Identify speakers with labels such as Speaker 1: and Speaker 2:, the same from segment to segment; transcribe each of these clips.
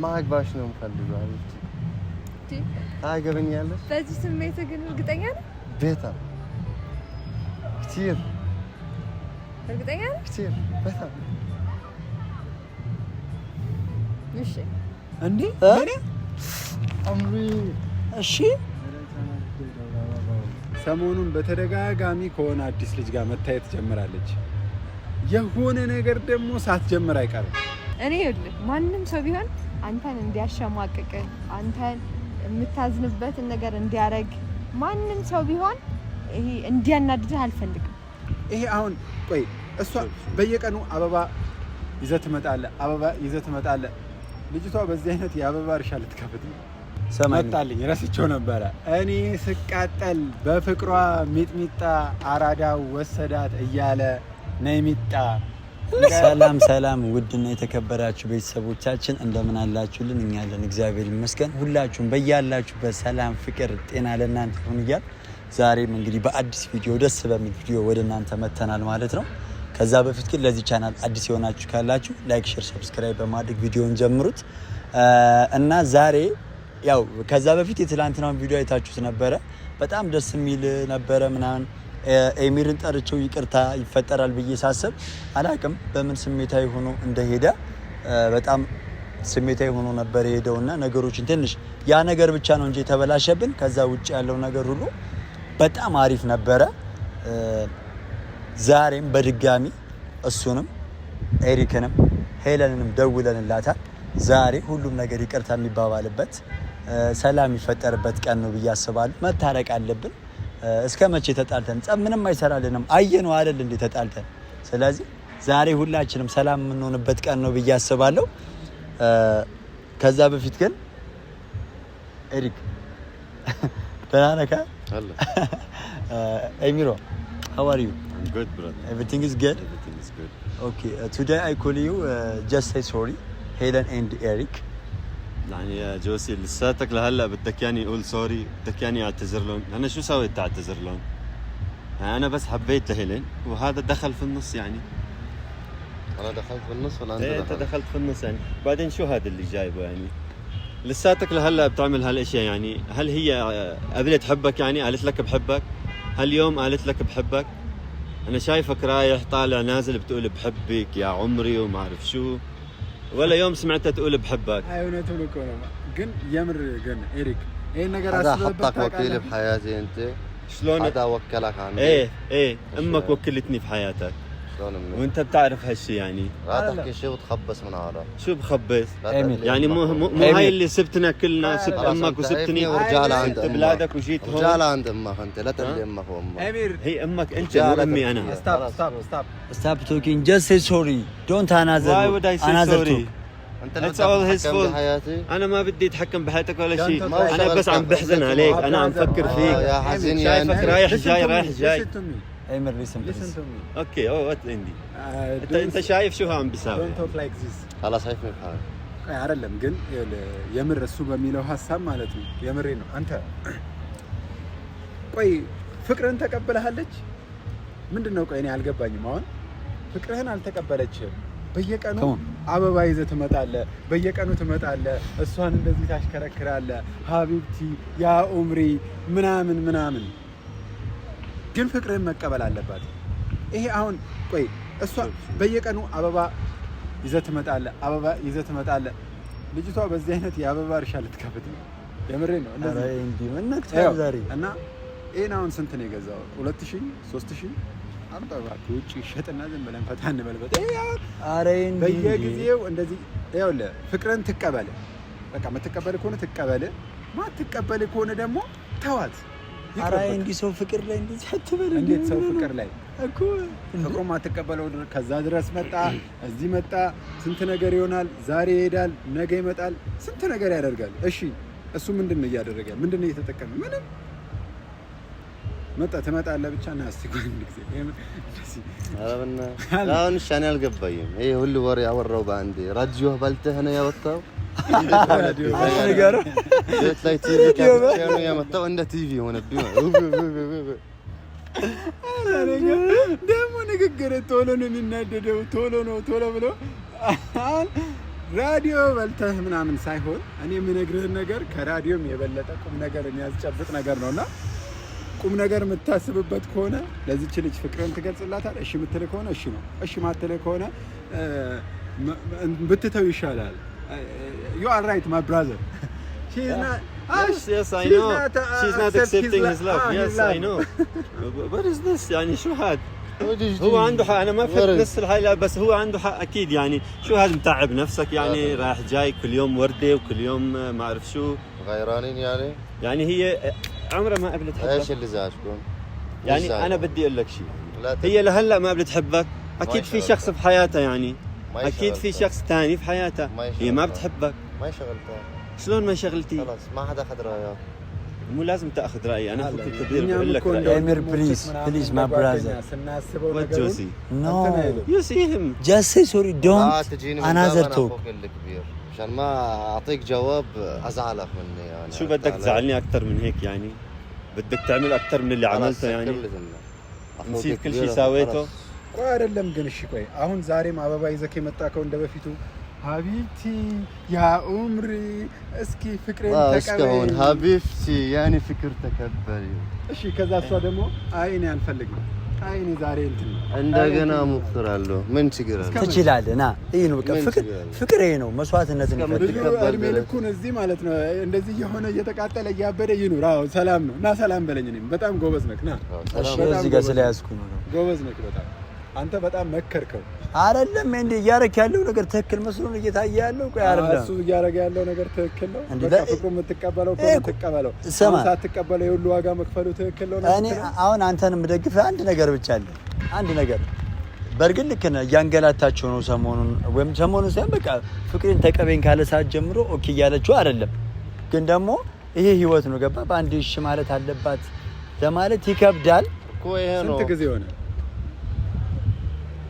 Speaker 1: ማግባሽ ነው የምፈልገው አይደል? ታገበኛለሽ?
Speaker 2: በዚህ ስሜት ግን እርግጠኛ ነህ?
Speaker 1: በጣም كثير
Speaker 2: እርግጠኛ ነህ?
Speaker 1: كثير በጣም
Speaker 2: እሺ
Speaker 3: እንዴ እኔ
Speaker 1: አምሪ
Speaker 3: እሺ ሰሞኑን በተደጋጋሚ ከሆነ አዲስ ልጅ ጋር መታየት ጀምራለች። የሆነ ነገር ደግሞ ሳትጀምር አይቀርም።
Speaker 2: እኔ ይኸውልህ ማንም ሰው ቢሆን አንተን እንዲያሸማቅቅ አንተን የምታዝንበትን ነገር እንዲያረግ ማንም ሰው ቢሆን ይሄ እንዲያናድድህ አልፈልግም።
Speaker 3: ይሄ አሁን ቆይ እሷ በየቀኑ አበባ ይዘህ ትመጣለህ፣ አበባ ይዘህ ትመጣለህ። ልጅቷ በዚህ አይነት የአበባ እርሻ ልትከፍት መጣልኝ። ረስቼው ነበረ። እኔ ስቃጠል በፍቅሯ ሚጥሚጣ አራዳው ወሰዳት እያለ ነይሚጣ።
Speaker 4: ሰላም ሰላም፣ ውድና የተከበራችሁ ቤተሰቦቻችን እንደምን አላችሁልን? እኛ አለን እግዚአብሔር ይመስገን። ሁላችሁም በያላችሁበት ሰላም፣ ፍቅር፣ ጤና ለእናንተ ይሁን እያል ዛሬም እንግዲህ በአዲስ ቪዲዮ ደስ በሚል ቪዲዮ ወደ እናንተ መተናል ማለት ነው። ከዛ በፊት ግን ለዚህ ቻናል አዲስ የሆናችሁ ካላችሁ ላይክ፣ ሼር፣ ሰብስክራይብ በማድረግ ቪዲዮውን ጀምሩት እና ዛሬ ያው ከዛ በፊት የትላንትናውን ቪዲዮ አይታችሁት ነበረ። በጣም ደስ የሚል ነበረ ምናምን ኤሚርን ጠርቼው ይቅርታ ይፈጠራል ብዬ ሳስብ አላቅም በምን ስሜታዊ ሆኖ እንደሄደ በጣም ስሜታዊ ሆኖ ነበር የሄደውና ነገሮችን ትንሽ ያ ነገር ብቻ ነው እንጂ የተበላሸብን ከዛ ውጭ ያለው ነገር ሁሉ በጣም አሪፍ ነበረ። ዛሬም በድጋሚ እሱንም ኤሪክንም ሄለንንም ደውለንላታል። ዛሬ ሁሉም ነገር ይቅርታ የሚባባልበት ሰላም የሚፈጠርበት ቀን ነው ብዬ አስባለሁ። መታረቅ አለብን። እስከ መቼ ተጣልተን ጸብ ምንም አይሰራልንም። አየነው አይደል እንዴ ተጣልተን። ስለዚህ ዛሬ ሁላችንም ሰላም የምንሆንበት ቀን ነው ብዬ አስባለሁ። ከዛ በፊት ግን ኤሪክ ደህና ነህ? አለ ኤሚሮ how are you?
Speaker 1: I'm good brother.
Speaker 4: Everything is good?
Speaker 1: Everything is good.
Speaker 4: Okay, today I call you just say sorry Helen and Eric.
Speaker 1: يعني يا جوسي لساتك لهلا بدك يعني اقول سوري، بدك يعني اعتذر لهم. انا شو سويت اعتذر لهم؟ انا بس حبيت لهيلين وهذا دخل في النص يعني. انا دخلت في النص ولا انت دخلت في النص يعني. بعدين شو هذا اللي جايبه يعني؟ لساتك لهلا بتعمل هالاشياء يعني. هل هي قبلت تحبك يعني قالت لك بحبك؟ هل يوم قالت لك بحبك؟ انا شايفك رايح طالع نازل بتقول بحبك يا عمري وما اعرف شو. ولا يوم سمعتها تقول بحبك.
Speaker 3: ايوه تقول ግን የምር ግን ኤሪክ ይሄን ነገር
Speaker 5: አስበበት ወኪል በحياتي انت
Speaker 1: شلون
Speaker 5: هذا وكلك عني.
Speaker 1: ايه امك وكلتني في حياتك وانت بتعرف هالشيء يعني.
Speaker 5: لا تحكي شيء وتخبص من هذا.
Speaker 1: شو بخبص يعني مو هاي اللي سبتنا كلنا سبت امك وسبتني
Speaker 5: ورجال عند
Speaker 1: بلادك وجيت هون.
Speaker 5: رجال عند امك انت لا تقول امك وامك.
Speaker 3: ኤሚር
Speaker 1: هي امك انت وامي انا.
Speaker 4: Stop talking, just say sorry, don't another.
Speaker 1: Why would I say sorry?
Speaker 5: انت
Speaker 1: It's all his fault. انا ما بدي اتحكم بحياتك ولا شيء. انا بس عم بحزن عليك. انا عم فكر فيك.
Speaker 5: يا حزين يا
Speaker 1: شايفك رايح جاي رايح جاي.
Speaker 4: Emir listen please.
Speaker 1: اوكي وات عندي. انت شايف شو عم بيساوي.
Speaker 3: don't talk like this.
Speaker 5: خلاص هيك من حالك.
Speaker 3: አይደለም ግን የምር እሱ በሚለው ሐሳብ ማለት ነው። የምሬ ነው። አንተ ቆይ ፍቅርህን ተቀበለሃለች? ምንድነው? ቆይ እኔ አልገባኝም። አሁን ፍቅርህን አልተቀበለችም። በየቀኑ አበባ ይዘህ ትመጣለህ፣ በየቀኑ ትመጣለህ፣ እሷን እንደዚህ ታሽከረክራለህ፣ ሀቢብቲ ያ ኡምሪ ምናምን ምናምን። ግን ፍቅርህን መቀበል አለባት። ይሄ አሁን ቆይ እሷ በየቀኑ አበባ ይዘህ ትመጣለህ፣ አበባ ይዘህ ትመጣለህ። ልጅቷ በዚህ አይነት የአበባ እርሻ ልትከፍት ነው። የምሬ ነው። እንደዚህ
Speaker 4: እንዴ ምን ነክቷል ዛሬ?
Speaker 3: እና ይሄን አሁን ስንት ነው የገዛው? 2000 3000 አንተ እባክህ ውጪ ሸጥና ዝም ብለን ፈታ እንበልበት።
Speaker 4: አረ እንዴ
Speaker 3: በየጊዜው እንደዚህ ይኸውልህ ፍቅርን ትቀበል። በቃ የምትቀበል ከሆነ ትቀበል፣ ማትቀበል ከሆነ ደግሞ ተዋት።
Speaker 4: አረ እንዴ ሰው ፍቅር ላይ እንደዚህ አትበል።
Speaker 3: እንዴት ሰው ፍቅር ላይ እኮ ፍቅሩ ማትቀበለው ከዛ ድረስ መጣ እዚህ መጣ ስንት ነገር ይሆናል። ዛሬ ይሄዳል፣ ነገ ይመጣል፣ ስንት ነገር ያደርጋል። እሺ እሱ ምንድነው እያደረገ? ምንድነው እየተጠቀመ? ምንም መጣ ትመጣለህ ብቻ እና እስቲ ቆይ እንግዲህ እንደዚህ
Speaker 5: አረብና አሁን ሻኔ አልገባኝም። ይሄ ሁሉ ወሬ ያወራው በአንዴ ራዲዮ ባልተህ ነው ያወጣው ነገር ላይ ቲቪ ካሜራ ያመጣው እንደ ቲቪ ሆነብኝ።
Speaker 3: ደግሞ ንግግር ቶሎ ነው የሚናደደው። ቶሎ ብሎ ራዲዮ በልተህ ምናምን ሳይሆን እኔ የምነግርህን ነገር ከራዲዮም የበለጠ ቁም ነገር የሚያስጨብጥ ነገር ነውና ቁም ነገር የምታስብበት ከሆነ ለዚች ልጅ ፍቅርን ትገልጽላታል። እሺ የምትል ከሆነ እሺ ነው። እሺ ማትል ከሆነ ብትተው ይሻላል። you are right my brother. She's not
Speaker 1: yes I know she's not accepting his love. Yes I know. What is this يعني شو هاد هو عنده حق. انا ما فهمت نص الحي لا بس هو عنده حق اكيد يعني شو هاد متعب نفسك يعني رايح جاي كل يوم ورده وكل يوم ما اعرف شو
Speaker 5: غيرانين يعني
Speaker 1: هي عمرها ما قبلت حبك.
Speaker 5: ايش اللي زعجكم
Speaker 1: يعني انا بدي اقول لك شيء هي لهلا ما قبلت حبك اكيد في شخص بحياتها يعني اكيد في شخص ثاني في حياتها هي ما بتحبك
Speaker 5: ما شغلتها
Speaker 1: شلون ما شغلتي
Speaker 5: خلاص ما حدا اخذ رايك
Speaker 1: مو لازم تاخذ رايي انا اخوك الكبير بقول لك
Speaker 4: Emir please my brother
Speaker 1: what Josie
Speaker 4: no
Speaker 1: you see him
Speaker 4: just say sorry don't another talk
Speaker 5: الكبير عشان ما اعطيك جواب ازعلك مني يعني
Speaker 1: شو بدك تزعلني اكثر من هيك يعني بدك تعمل اكثر من اللي عملته يعني نسيت كل شيء سويته
Speaker 3: ቆይ አይደለም ግን እሺ ቆይ አሁን ዛሬም አበባ ይዘህ የመጣከው እንደበፊቱ ሀቢብቲ ያ ኡምሪ እስኪ ፍቅሬን
Speaker 5: ተቀበል ሀቢብቲ ያኔ ፍቅር ተቀበል
Speaker 3: እሺ ከዛ እሷ ደግሞ አይ እኔ አልፈልግም አይ እኔ ዛሬ እንትን
Speaker 5: እንደገና ሙክራለሁ ምን ችግር አለ
Speaker 4: ትችላለህ ና ይሄ ነው በቃ ፍቅር ይሄ ነው መስዋዕትነትን ይፈልጋል
Speaker 3: እድሜ ልኩን እዚህ ማለት ነው እንደዚህ የሆነ እየተቃጠለ እያበደ ይኑር አዎ ሰላም ነው እና ሰላም በለኝ እኔም በጣም ጎበዝ ነህ ና
Speaker 4: እሺ እዚህ ጋር ስለያዝኩ ነው
Speaker 3: ጎበዝ ነህ በጣም አንተ በጣም መከርከው
Speaker 4: አይደለም እንዴ እያረክ ያለው ነገር ትክክል መስሎ ነው እየታየ ያለው ቆይ አይደለም
Speaker 3: እሱ እያረገ ያለው ነገር ትክክል ነው በቃ ፍቅሩ የምትቀበለው ከሆነ ትቀበለው ሳትቀበለው የሁሉ ዋጋ መክፈሉ ትክክል ነው
Speaker 4: እኔ አሁን አንተን የምደግፈው አንድ ነገር ብቻ አለ አንድ ነገር በርግጥ ልክ ነህ እያንገላታቸው ነው ሰሞኑን ሳይሆን በቃ ፍቅሬን ተቀበኝ ካለ ሰዓት ጀምሮ ኦኬ እያለችው አይደለም ግን ደግሞ ይሄ ህይወት ነው ገባ በአንድ እሺ ማለት አለባት ለማለት ይከብዳል
Speaker 5: እኮ ይሄ ነው
Speaker 3: ስንት ጊዜ ሆነ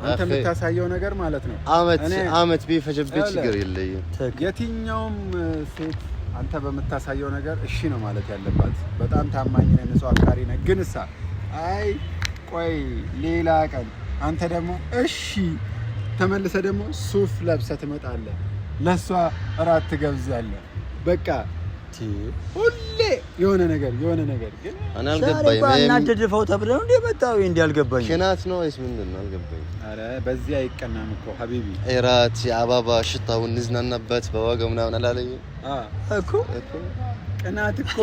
Speaker 3: አንተ የምታሳየው ነገር ማለት ነው
Speaker 5: አመት ቢፈጀብህ ችግር የለኝም
Speaker 3: የትኛውም ሴት አንተ በምታሳየው ነገር እሺ ነው ማለት ያለባት በጣም ታማኝ ነህ ንጹህ አፍቃሪ ነህ ግን እሳ አይ ቆይ ሌላ ቀን አንተ ደግሞ እሺ ተመልሰህ ደግሞ ሱፍ ለብሰህ ትመጣለህ ለሷ እራት ትገብዛለህ በቃ ሁሌ የሆነ ነገር ግን
Speaker 5: እኔ አልገባኝም
Speaker 4: እናደድፈው ተብለው እንደ መጣው እንዴ አልገባኝም
Speaker 5: ሽናት ነው ወይስ ምንድነው አልገባኝም
Speaker 3: አረ በዚህ አይቀናም እኮ ሀቢቢ
Speaker 5: እራት የአባባ ሽታው እንዝናናበት በዋጋው ምናምን አላለኝ
Speaker 3: እኮ ቅናት እኮ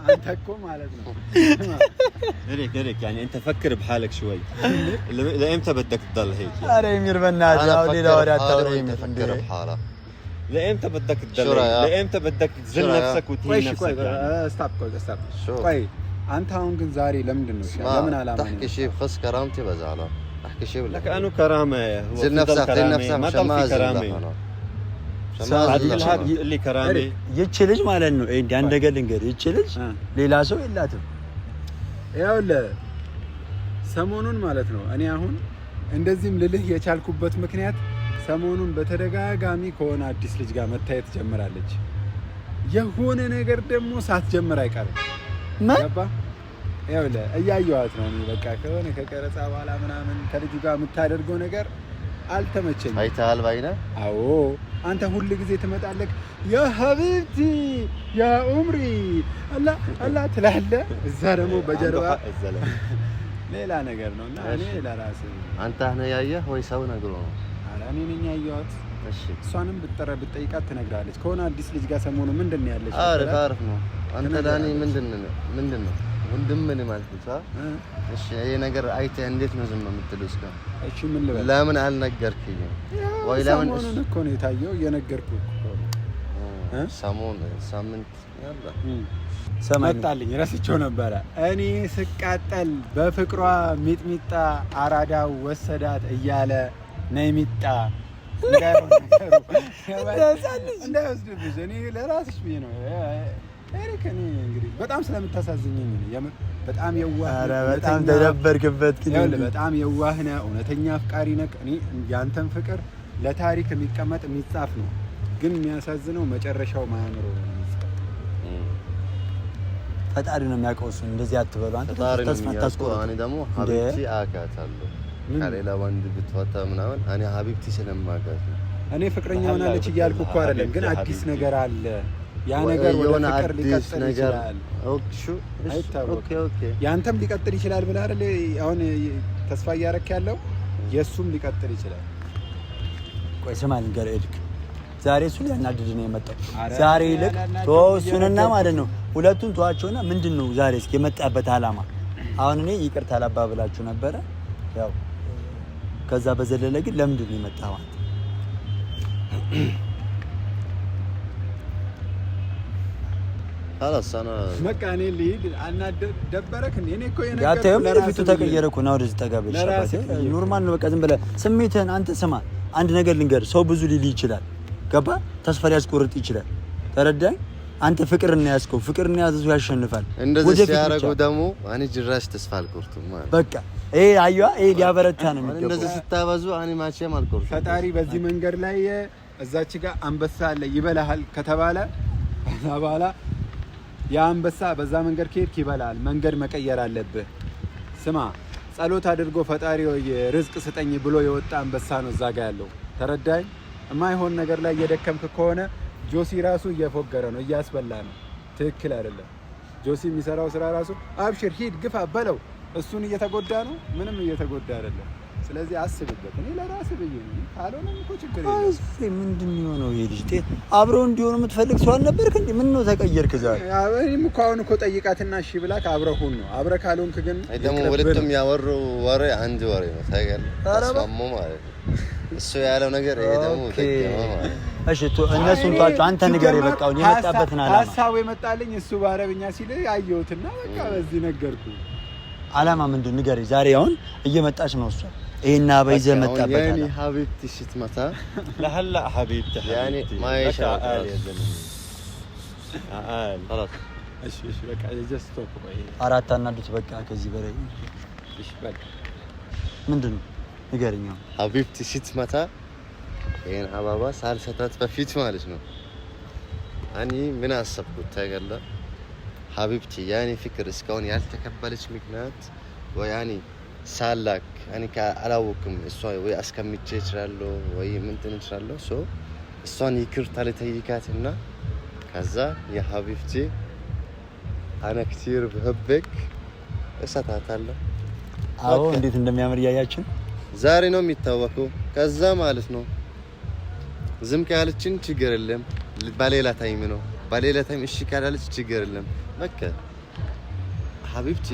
Speaker 3: አንተ እኮ ማለት ነው
Speaker 1: هيك يعني انت فكر بحالك شوي لامتى بدك تضل هيك
Speaker 4: اره يمير بناجي او ليله ورا توري
Speaker 5: فكر بحالك
Speaker 1: لامتى بدك تضل لامتى بدك تذل نفسك وتهين نفسك
Speaker 3: ستوب ቆይ አንተ አሁን ግን ዛሬ ለምንድን ነው ለምን አላማ ነው
Speaker 5: تحكي شيء بخص كرامتي بزعل احكي شيء
Speaker 1: لك انه كرامه هو
Speaker 5: زل نفسك ما ضل في كرامه
Speaker 1: هذا اللي كرامه
Speaker 4: ይቺ ልጅ ማለት ነው እንዴ አንድ ነገር ልንገር ይቺ ልጅ ሌላ ሰው የላትም
Speaker 3: ያውለ ሰሞኑን ማለት ነው እኔ አሁን እንደዚህም ልልህ የቻልኩበት ምክንያት ሰሞኑን በተደጋጋሚ ከሆነ አዲስ ልጅ ጋር መታየት ጀምራለች የሆነ ነገር ደግሞ ሳትጀምር አይቀርም ገባ ያውለ እያየኋት ነው እኔ በቃ ከሆነ ከቀረጻ በኋላ ምናምን ከልጁ ጋር የምታደርገው ነገር አልተመቸኝም
Speaker 5: አይተሃል ባይነ
Speaker 3: አዎ አንተ ሁሉ ጊዜ ትመጣለህ ያ ሀቢብቲ ያ ኡምሪ አላ ትላለህ እዛ ደግሞ በጀርባ ሌላ ነገር ነውና እኔ ለራሴ
Speaker 5: አንተ ነህ ያየህ ወይ ሰው ነግሮ ነው
Speaker 3: አረ እኔ ነኝ ያየኋት
Speaker 5: እሺ
Speaker 3: እሷንም ብትጠይቃት ትነግራለች ከሆነ አዲስ ልጅ ጋር ሰሞኑ ምንድነው ያለሽ
Speaker 5: አረ ታርፍ ነው አንተ ዳኒ ምንድነው ወንድም ምን ማለት ነው እሺ ይሄ ነገር አይተህ እንዴት ነው ዝም የምትለው እስከ
Speaker 3: እሺ ምን ልበል
Speaker 5: ለምን አልነገርከኝም ወይ ለምን
Speaker 3: እኮ ነው የታየው እየነገርኩህ እኮ
Speaker 5: ሳምንት ያለ
Speaker 3: መጣልኝ ረስቼው ነበረ እኔ ስቃጠል በፍቅሯ ሚጥሚጣ አራዳው ወሰዳት እያለ ነይ ሚጣ እንዳይወስድብሽ እኔ ለራስሽ ብዬ ነው ኤሪክ እኔ እንግዲህ በጣም ስለምታሳዝኘኝ ነው በጣም የዋህ
Speaker 4: ኧረ በጣም ተደበርክበት ግን
Speaker 3: በጣም የዋህ ነህ እውነተኛ አፍቃሪ ነህ እኔ ያንተን ፍቅር ለታሪክ የሚቀመጥ የሚጻፍ ነው ግን የሚያሳዝነው መጨረሻው ማያምረው ነው
Speaker 4: ፈጣሪ ነው የሚያውቀው እሱ እንደዚህ አትበሉ አንተ ተስፋ ታስቆርጥ
Speaker 5: እኔ ደግሞ ሀቢብቲ አካታለሁ ከሌላ ወንድ ብትወጣ ምናምን እኔ ሀቢብቲ ስለማውቃት
Speaker 3: እኔ ፍቅረኛ ሆናለች እያልኩ እኮ አይደለም፣ ግን አዲስ ነገር አለ። ያ ነገር ወደ ፍቅር ሊቀጥል ይችላል። ኦኬ ያንተም ሊቀጥል ይችላል ብለህ አይደል አሁን ተስፋ እያደረክ ያለው? የሱም ሊቀጥል ይችላል።
Speaker 4: ቆይ ስማ ልንገርህ ኤድክ፣ ዛሬ እሱ ሊያናድድ ነው የመጣው። ዛሬ ይልቅ ተወሱንና ማለት ነው ሁለቱን ተዋቸውና ምንድነው ዛሬ እስኪ የመጣበት አላማ? አሁን እኔ ይቅርታ ላባብላችሁ ነበረ ያው ከዛ በዘለለ ግን ለምንድን ነው የመጣው አንተ?
Speaker 5: خلاص انا
Speaker 3: መቃኔ ልሂድ ደበረክ እንዴ? እኔ እኮ የነገርኩህ
Speaker 4: ያተም ለፊቱ ተቀየረኩ ነው ወደዚህ ተጋበል ሸባቴ ኖርማል ነው። በቃ ዝም ብለህ ስሜትህን አንተ ስማ። አንድ ነገር ልንገር፣ ሰው ብዙ ሊል ይችላል፣ ገባ? ተስፋ ሊያስቆርጥ ይችላል። ተረዳኝ? አንተ ፍቅርን ነው ያዝከው፣ ፍቅርን ያዘው ያሸንፋል።
Speaker 5: እንደዚህ ሲያረጉ ደግሞ እኔ ጅራሽ ተስፋ አልቆርጥም ማለት
Speaker 4: በቃ ይሄ አዩዋ ይሄ ሊያበረታ ነው የሚገባው።
Speaker 5: እንደዚህ ስታባዙ እኔ ማቼም አልቆርጥም።
Speaker 3: ፈጣሪ በዚህ መንገድ ላይ እዛች ጋር አንበሳ አለ ይበላሃል ከተባለ በኋላ ያ አንበሳ በዛ መንገድ ከሄድክ ይበላል። መንገድ መቀየር አለብህ። ስማ ጸሎት አድርጎ ፈጣሪ ወይ ርዝቅ ስጠኝ ብሎ የወጣ አንበሳ ነው እዛ ጋር ያለው። ተረዳኝ? የማይሆን ነገር ላይ እየደከምክ ከሆነ ጆሲ ራሱ እየፎገረ ነው፣ እያስበላ ነው። ትክክል አይደለም። ጆሲ የሚሰራው ስራ ራሱ አብሽር ሂድ ግፋ በለው፣ እሱን እየተጎዳ ነው፣ ምንም እየተጎዳ አይደለም። ስለዚህ አስብበት። እኔ ለራስህ ብዬ ነው፣ ካልሆነ እኮ ችግር የለም።
Speaker 4: ምንድን ነው የሆነው? ይሄ ልጅ አብረው እንዲሆኑ የምትፈልግ ሰው አልነበርክ እንዴ? ምን ነው ተቀየርክ ዛሬ?
Speaker 3: እኔም እኮ አሁን እኮ ጠይቃትና እሺ ብላክ አብረህ ሁን ነው። አብረህ ካልሆንክ ግን
Speaker 5: ደግሞ ሁለቱም ያወሩ ወሬ አንድ ወሬ ነው። ታውቃለህ? ተስማሙ ማለት ነው። እሱ ያለው ነገር ይሄ ደግሞ ተቀየመ ማለት ነው።
Speaker 4: እሺ እነሱን ተዋቸው። አንተ ንገር የበቃው የመጣበትን አላማ።
Speaker 3: ሀሳቡ የመጣልኝ እሱ በአረብኛ ሲል አየሁትና በቃ በዚህ ነገርኩ።
Speaker 4: አላማ ምንድን ንገር። ዛሬ አሁን እየመጣች ነው እሷ ይሄና በይዘህ መጣበት አለ።
Speaker 5: يعني حبيبتي شتمتها
Speaker 1: لهلا حبيبتي
Speaker 5: يعني ما يشاء
Speaker 1: يا زلمه خلاص
Speaker 3: እሺ በቃ ጀስት ቶክ ወይ
Speaker 4: አራት አናዱት በቃ ከዚህ በላይ
Speaker 3: እሺ በቃ
Speaker 4: ምንድነው ንገረኝ።
Speaker 5: حبيبتي شتمتها ይሄን አባባ ሳልሰታት በፊት ማለት ነው። እኔ ምን አሰብኩት ታውቃለህ? ሀቢብቲ ያኔ ፍቅር እስካሁን ያልተቀበለች ምክንያት ወይ ያኔ ሳላክ እኔ አላወቅም። እሷ ወይ አስከምቼ እችላለሁ ወይ ምን ትንችላለሁ ሶ እሷን ይቅርታ ልጠይቃትና ከዛ የሀቢብቲ አና كثير بحبك እሰጣታለሁ።
Speaker 4: አዎ እንዴት እንደሚያምር ያያችን
Speaker 5: ዛሬ ነው የሚታወቀው። ከዛ ማለት ነው ዝም ካለችን ችግር የለም፣ በሌላ ታይም ነው። በሌላ ታይም እሺ ካላለች ችግር የለም። በቃ ሀቢብቲ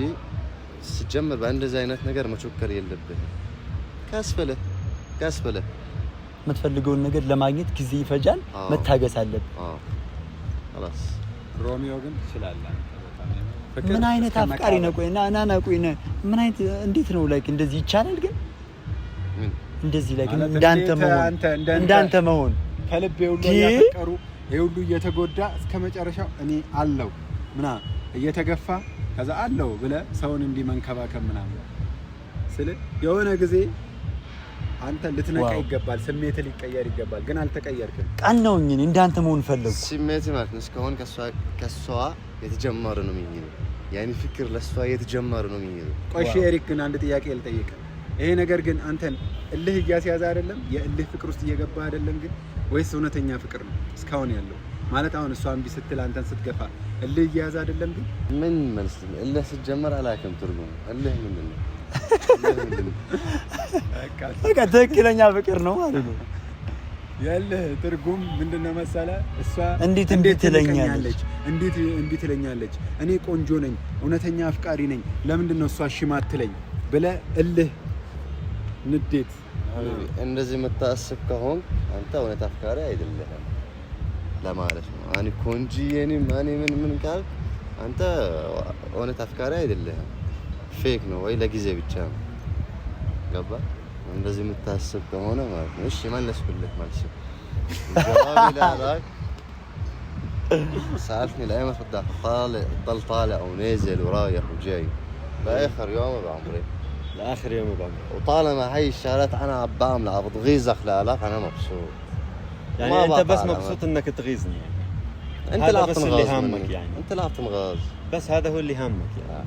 Speaker 5: ሲጀምር በእንደዚህ አይነት ነገር መቾከር የለብህም። ካስፈለ
Speaker 4: የምትፈልገውን ነገር ለማግኘት ጊዜ ይፈጃል፣ መታገስ አለብህ።
Speaker 5: خلاص
Speaker 3: ሮሚዮ ግን ትችላለህ።
Speaker 4: ምን አይነት አፍቃሪ ነው? ቆይና አናና ቆይና ምን አይነት እንዴት ነው ላይክ እንደዚህ ይቻላል? ግን እንደዚህ ላይክ እንዳንተ መሆን
Speaker 3: ከልብ ሁሉ ያፈቀሩ ሁሉ እየተጎዳ እስከ መጨረሻው እኔ አለው ምና እየተገፋ ከዛ አለው ብለህ ሰውን እንዲመንከባከብ ምናምን ስለ የሆነ ጊዜ አንተ ልትነቃ ይገባል። ስሜት ሊቀየር ይገባል። ግን አልተቀየርክም።
Speaker 4: ቀናውኝ እንዳንተ መሆን ፈለኩ።
Speaker 5: ስሜት ማለት ነው እስካሁን ከሷ የተጀመረ ነው የሚሆነው። ያኔ ፍቅር ለሷ የተጀመረ ነው የሚሆነው።
Speaker 3: ቆይ ኤሪክ ግን አንድ ጥያቄ ልጠይቅ። ይሄ ነገር ግን አንተን እልህ እያስያዘ አይደለም? የእልህ ፍቅር ውስጥ እየገባ አይደለም ግን? ወይስ እውነተኛ ፍቅር ነው እስካሁን ያለው? ማለት አሁን እሷ እምቢ ስትል አንተን ስትገፋ እልህ እያያዘ አይደለም ግን?
Speaker 5: ምን መልስ ነው እልህ ሲጀመር አላውቅም ትርጉም። እልህ ምንድን ነው?
Speaker 4: በቃ ትክክለኛ ፍቅር ነው ማለት ነው።
Speaker 3: የእልህ ትርጉም ምንድነው መሰለህ? እሷ
Speaker 4: እንዴት ትለኛለች?
Speaker 3: እንዴት እምቢ ትለኛለች? እኔ ቆንጆ ነኝ፣ እውነተኛ አፍቃሪ ነኝ፣ ለምንድን ነው እሷ እሺ ማትለኝ ብለህ እልህ ንዴት
Speaker 5: እንደዚህ የምታስብ ከሆን አንተ እውነት አፍቃሪ አይደለህም ለማለት ነው። አኒ ኮንጂ የኔ ማኔ ምን ካልክ አንተ እውነት አፍቃሪ አይደለህም። ፌክ ነው ወይ ለጊዜ ብቻ ነው። ገባ? እንደዚህ የምታስብ ከሆነ ማለት ነው። እሺ መለስኩልህ ማለት ነው። جوابي لا راك سألتني لأي ما صدق ضل طالع ونازل ورايح وجاي لآخر يوم بعمري
Speaker 1: لاخر يوم بعمري.
Speaker 5: وطالما هاي الشغلات انا عم بعملها عم بتغيظ اخلاقك انا مبسوط.
Speaker 1: يعني انت بس مبسوط انك تغيظني يعني.
Speaker 5: انت اللي عم
Speaker 1: بس اللي هامك يعني.
Speaker 5: انت اللي عم تنغاظ.
Speaker 1: بس هذا هو اللي هامك يعني.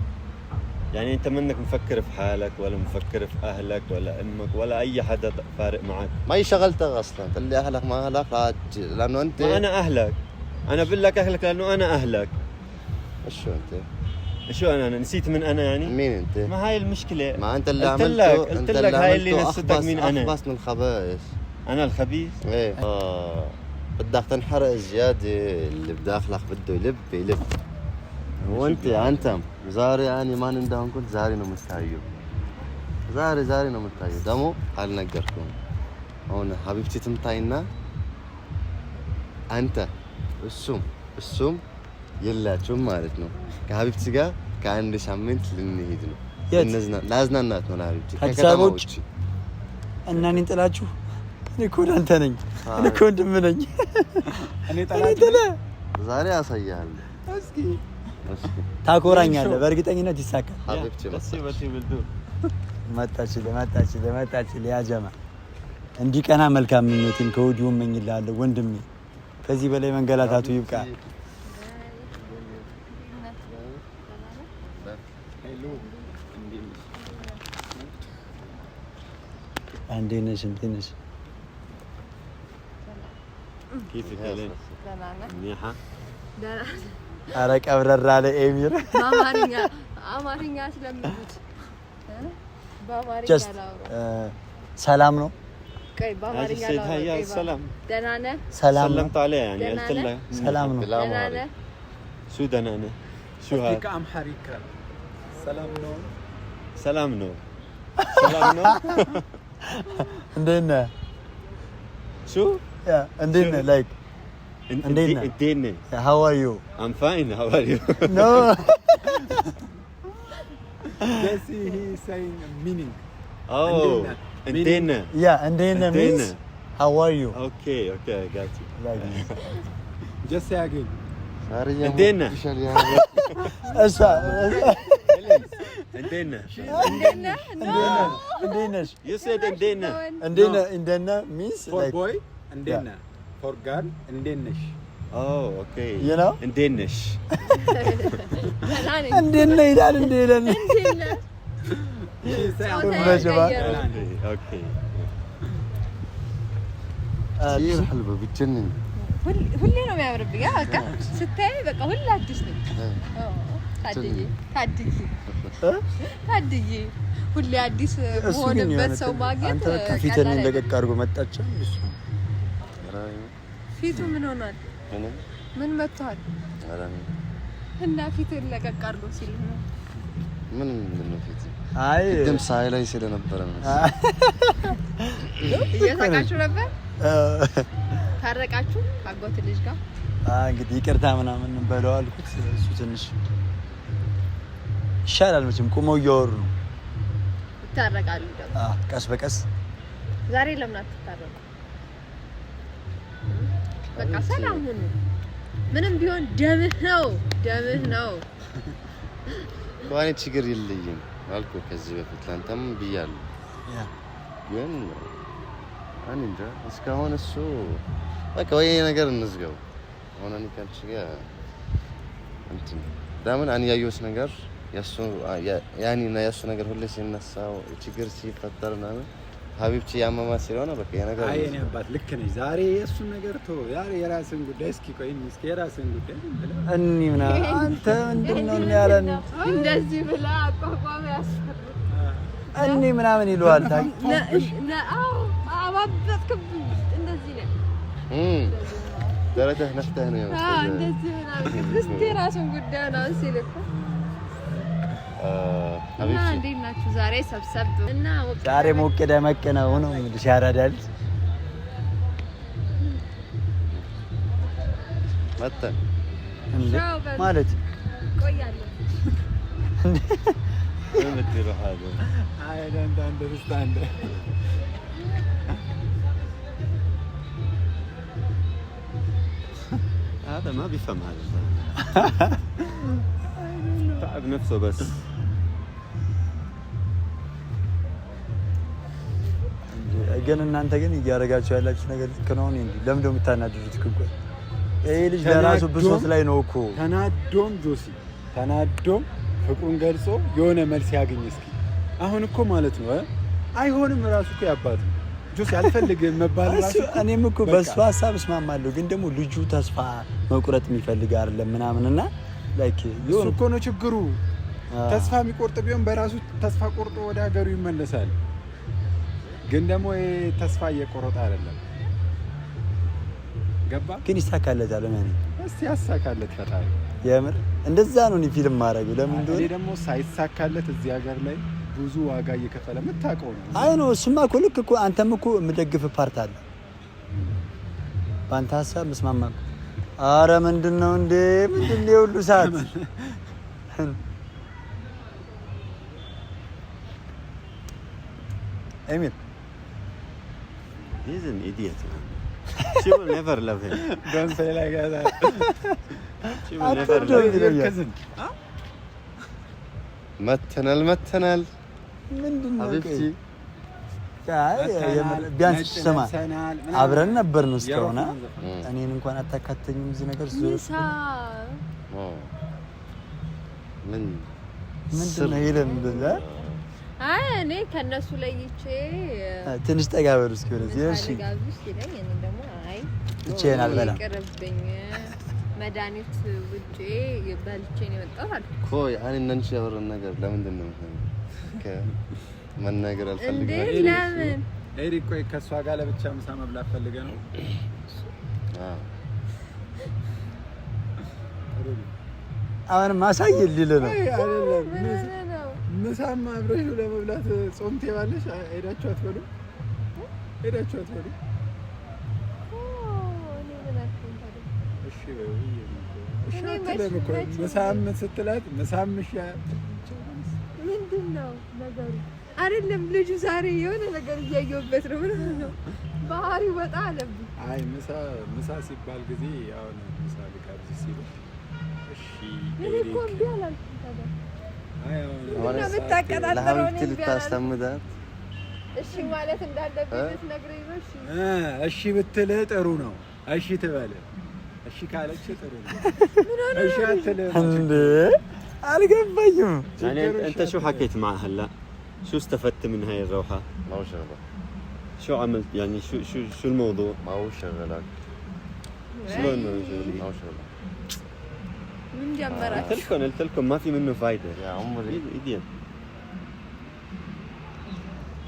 Speaker 1: يعني انت منك مفكر في حالك ولا مفكر في اهلك ولا امك ولا اي حدا فارق معك.
Speaker 5: ما هي شغلتك اصلا، خلي اهلك ما اهلك لانه انت
Speaker 1: ما انا اهلك، انا بقول لك اهلك لانه انا اهلك.
Speaker 5: شو انت؟
Speaker 1: شو انا نسيت من انا يعني؟
Speaker 5: مين انت؟
Speaker 1: ما هاي المشكله.
Speaker 5: ما انت اللي
Speaker 1: قلت
Speaker 5: عملته،
Speaker 1: قلت لك هاي اللي نسيتك مين انا.
Speaker 5: اخبص من الخبائث.
Speaker 1: انا الخبيث؟
Speaker 5: ايه بدك تنحرق زياده، اللي بداخلك بده يلب. وانت انتم زاري يعني ما نندهم كنت زاري نمستعيو زاري نمستعيو دمو قال نقركم هون حبيبتي تمطاينا انت السم يلا شو مالتنا كحبيبتي قال كان سامنت لنهيدنا النزنا لازنا ناتنا حبيبتي
Speaker 4: كتابوች እና እኔን ጥላችሁ እኔ እኮ አንተ ነኝ እኔ እኮ ወንድም ነኝ
Speaker 3: እኔ ጥላችሁ
Speaker 5: ዛሬ ያሳያለሁ
Speaker 3: እስኪ
Speaker 4: ታኮራኛለህ በእርግጠኝነት ይሳካል
Speaker 5: حبيبتي
Speaker 4: መጣችልህ ያ ጀማ እንዲቀና መልካም ምኞቴን ከወዲሁ እመኝልሃለሁ ወንድሜ ከዚህ በላይ መንገላታቱ ይብቃ እንዴት ነሽ
Speaker 1: كيفك يا لين؟ منيحة؟
Speaker 4: ኧረ ቀብረር አለ ኤሚር
Speaker 2: አማርኛ ስለምሉት በአማርኛ
Speaker 4: ላውራ ሰላም ነው
Speaker 2: ቆይ በአማርኛ ላውራ
Speaker 1: ሰላም
Speaker 2: ደህና ነህ
Speaker 1: سلمت عليه يعني قلت له
Speaker 4: ሰላም ነው
Speaker 2: ደህና ነህ
Speaker 1: شو دهنا انا شو هذا
Speaker 3: كأمحريك سلام نو
Speaker 4: እንዴት ነህ
Speaker 1: شو
Speaker 4: ያ እንዴት ነህ ላይክ
Speaker 1: انتين
Speaker 4: how are you
Speaker 1: I'm fine how are you
Speaker 4: no
Speaker 3: yes he is saying meaning
Speaker 1: انتين
Speaker 4: yeah እንዴት ነህ means how are you
Speaker 1: okay I got you
Speaker 4: like
Speaker 3: just say again
Speaker 1: انتين
Speaker 4: እሷ
Speaker 1: انتين
Speaker 4: እንዴት
Speaker 1: you said انتين
Speaker 4: እንዴት means
Speaker 3: for
Speaker 4: like
Speaker 3: boy እንዴት for girl እንዴት ነሽ
Speaker 1: okay
Speaker 4: you know
Speaker 1: እንዴት ነሽ
Speaker 4: እንዴት ነህ ይላል እንዴት ነህ
Speaker 1: okay
Speaker 5: كثير حلوة بتجنن
Speaker 2: ሁሌ ነው የሚያምርብኝ በቃ ስታይ በቃ ሁሌ አዲስ ነኝ ታድዬ ሁሌ አዲስ ሆነበት ሰው ማግኘት
Speaker 4: አንተ ከፊትን ለቀቅ አድርጎ መጣች
Speaker 2: ፊቱ ምን ሆኗል ምን መጥቷል እና ፊትን ለቀቅ አድርጎ ሲል ነው
Speaker 5: ምን ነው ፊት
Speaker 4: አይ
Speaker 5: ደም ሳይ ላይ ስለነበረ ነው
Speaker 2: እየሳቃችሁ ነበር ታረቃችሁ አጎት ልጅ ጋር
Speaker 4: እንግዲህ ይቅርታ ምናምን እንበለው አልኩት እሱ ትንሽ ይሻላል መቼም ቆመው እያወሩ ነው
Speaker 2: ታረቃሉ ደግሞ
Speaker 4: ቀስ በቀስ
Speaker 2: ዛሬ ለምን አትታረቁ በቃ ሰላም ሁኑ ምንም ቢሆን ደምህ ነው
Speaker 5: ዋኔ ችግር የለኝም አልኩ ከዚህ በፊት ላንተም ብያለሁ ግን አንንጃ እስካሁን እሱ በቃ ወይ ነገር እንዝገው ሆነን ካልሽ ጋር እንትን ዳምን አንያዩስ ነገር ያሱ ያኒ እና ያሱ ነገር ሁሌ ሲነሳው ችግር ሲፈጠር ምናምን ሀቢብቲ ያማማ ስለሆነ በቃ የነገር
Speaker 3: አይ እኔ አባት ልክ ነኝ ዛሬ የሱ ነገር ተው ዛሬ የራስን ጉዳይ እስኪ ቆይ እስኪ የራስን ጉዳይ
Speaker 4: እኒ ምናምን አንተ ምንድነው ያለን
Speaker 2: እንደዚህ ብላ አቋቋም ያስፈራ
Speaker 4: እኒ ምናምን ይሏል ታቂ
Speaker 2: አባበትክብኝ እንደዚህ ነው
Speaker 5: ደረጃህ ነፍተህ ነው
Speaker 2: እንደዚህ ምናምን እስቲ ራስን ጉዳይ ነው ሲልኩ እና እንዴት ናችሁ ዛሬ ሰብሰብ እና
Speaker 4: ዛሬ ሞቅ ደመቅ ነው እንግዲህ ያራዳል
Speaker 5: መጣን
Speaker 4: ማለት
Speaker 2: ቆያለሁ
Speaker 1: ምን ትሩ هذا
Speaker 3: I don't understand
Speaker 1: هذا ما بيفهم هذا تعب نفسه بس
Speaker 4: ግን እናንተ ግን እያደረጋችሁ ያላችሁ ነገር ልክ ነው እንዴ ለምን ደም ታናድሩት እኮ ይሄ ልጅ ለራሱ ብሶት ላይ ነው እኮ
Speaker 3: ተናዶም ጆሲ ተናዶም ፍቅሩን ገልጾ የሆነ መልስ ያገኝ እስኪ። አሁን እኮ ማለት ነው አይሆንም ራሱ እኮ ያባት ጆስ ያልፈልግም መባል ራሱ
Speaker 4: እኔም እኮ በሱ ሐሳብ እስማማለሁ፣ ግን ደግሞ ልጁ ተስፋ መቁረጥ የሚፈልግ አይደለም ምናምንና ላይክ
Speaker 3: እሱ እኮ ነው ችግሩ። ተስፋ የሚቆርጥ ቢሆን በራሱ ተስፋ ቆርጦ ወደ ሀገሩ ይመለሳል። ግን ደግሞ ተስፋ እየቆረጠ አይደለም። ገባ
Speaker 4: ግን ይሳካለታል። ማን
Speaker 3: እስቲ ያሳካለት ፈጣሪ።
Speaker 4: የምር እንደዛ ነው እኔ ፊልም ማድረግ። ለምን እንደሆነ
Speaker 3: እኔ ደግሞ ሳይሳካለት እዚህ ሀገር ላይ ብዙ ዋጋ እየከፈለ የምታውቀው ነው።
Speaker 4: አይ ነው እሱማ እኮ ልክ እኮ አንተም እኮ የምደግፍ ፓርት አለ በአንተ ሀሳብ መስማማ። አረ ምንድነው እንዴ? ምንድነው የሁሉ ሰዓት ኤሚል
Speaker 1: he's an idiot. She will never love him.
Speaker 3: Don't say like that.
Speaker 1: She will never love him.
Speaker 5: መተናል
Speaker 4: ምንድነው
Speaker 5: ሀቢብቲ
Speaker 4: ቢያንስ ስማ አብረን ነበር ነው እስከሆነ እኔን እንኳን አታካተኝም እዚህ ነገር
Speaker 2: ምሳ
Speaker 4: ምንድነው ይለም ብለ
Speaker 2: አይ እኔ ከነሱ ለይቼ
Speaker 4: ትንሽ ጠጋ በሉ እስኪ ወደዚህ እሺ
Speaker 2: ጋብሽ ይለኝ እኔ ደግሞ አይ
Speaker 4: እቺን አልበላ
Speaker 2: ይቀርብኝ መድኃኒት ውጪ በልቼ ነው የመጣሁት አልኩ
Speaker 5: እኮ ያኔ እናንቺ ያወራን ነገር ለምንድን ነው መናገር አልፈልግም
Speaker 2: እንዴ ለምን
Speaker 3: ኤሪክ ቆይ ከሷ ጋር ለብቻ ምሳ መብላት ፈልገ ነው
Speaker 4: አሁን ማሳየል ሊል ነው
Speaker 3: አይደለም ምሳማ አብረሽ ለመብላት ጾም ትይዋለሽ ሄዳችሁ አትበሉ እሺ አትለም እኮ ምሳም ስትላት ምሳም እሺ
Speaker 2: ምንድነው ነገሩ አይደለም ልጁ ዛሬ የሆነ ነገር እያየሁበት ነው ምን ነው ባህሪ ወጣ አለብኝ
Speaker 3: አይ ምሳ ሲባል ጊዜ አሁን ምሳ ልጋብዝ ሲሉ እሺ
Speaker 2: እኮ እምቢ አላልኩም ታዲያ
Speaker 3: አይ
Speaker 2: አሁን
Speaker 5: ለሀቢብቲ ልታስተምዳት
Speaker 2: እሺ ማለት እንዳለብኝ ልትነግረኝ ነው
Speaker 3: እሺ ብትልህ ጥሩ ነው እሺ ትበል እሺ ካለች ጥሩ ነው እሺ አትልም
Speaker 4: እንዴ አልገባኝም
Speaker 1: يعني انت شو حكيت معها هلا شو استفدت من هاي الروحه
Speaker 5: ما هو شغلك
Speaker 1: شو عملت يعني شو الموضوع
Speaker 5: ما هو شغلك
Speaker 1: شلون ما هو شغلي
Speaker 5: ما هو شغلك
Speaker 2: من جمرك
Speaker 1: قلت لكم ما في منه فايده
Speaker 5: يا عمري
Speaker 1: ايدين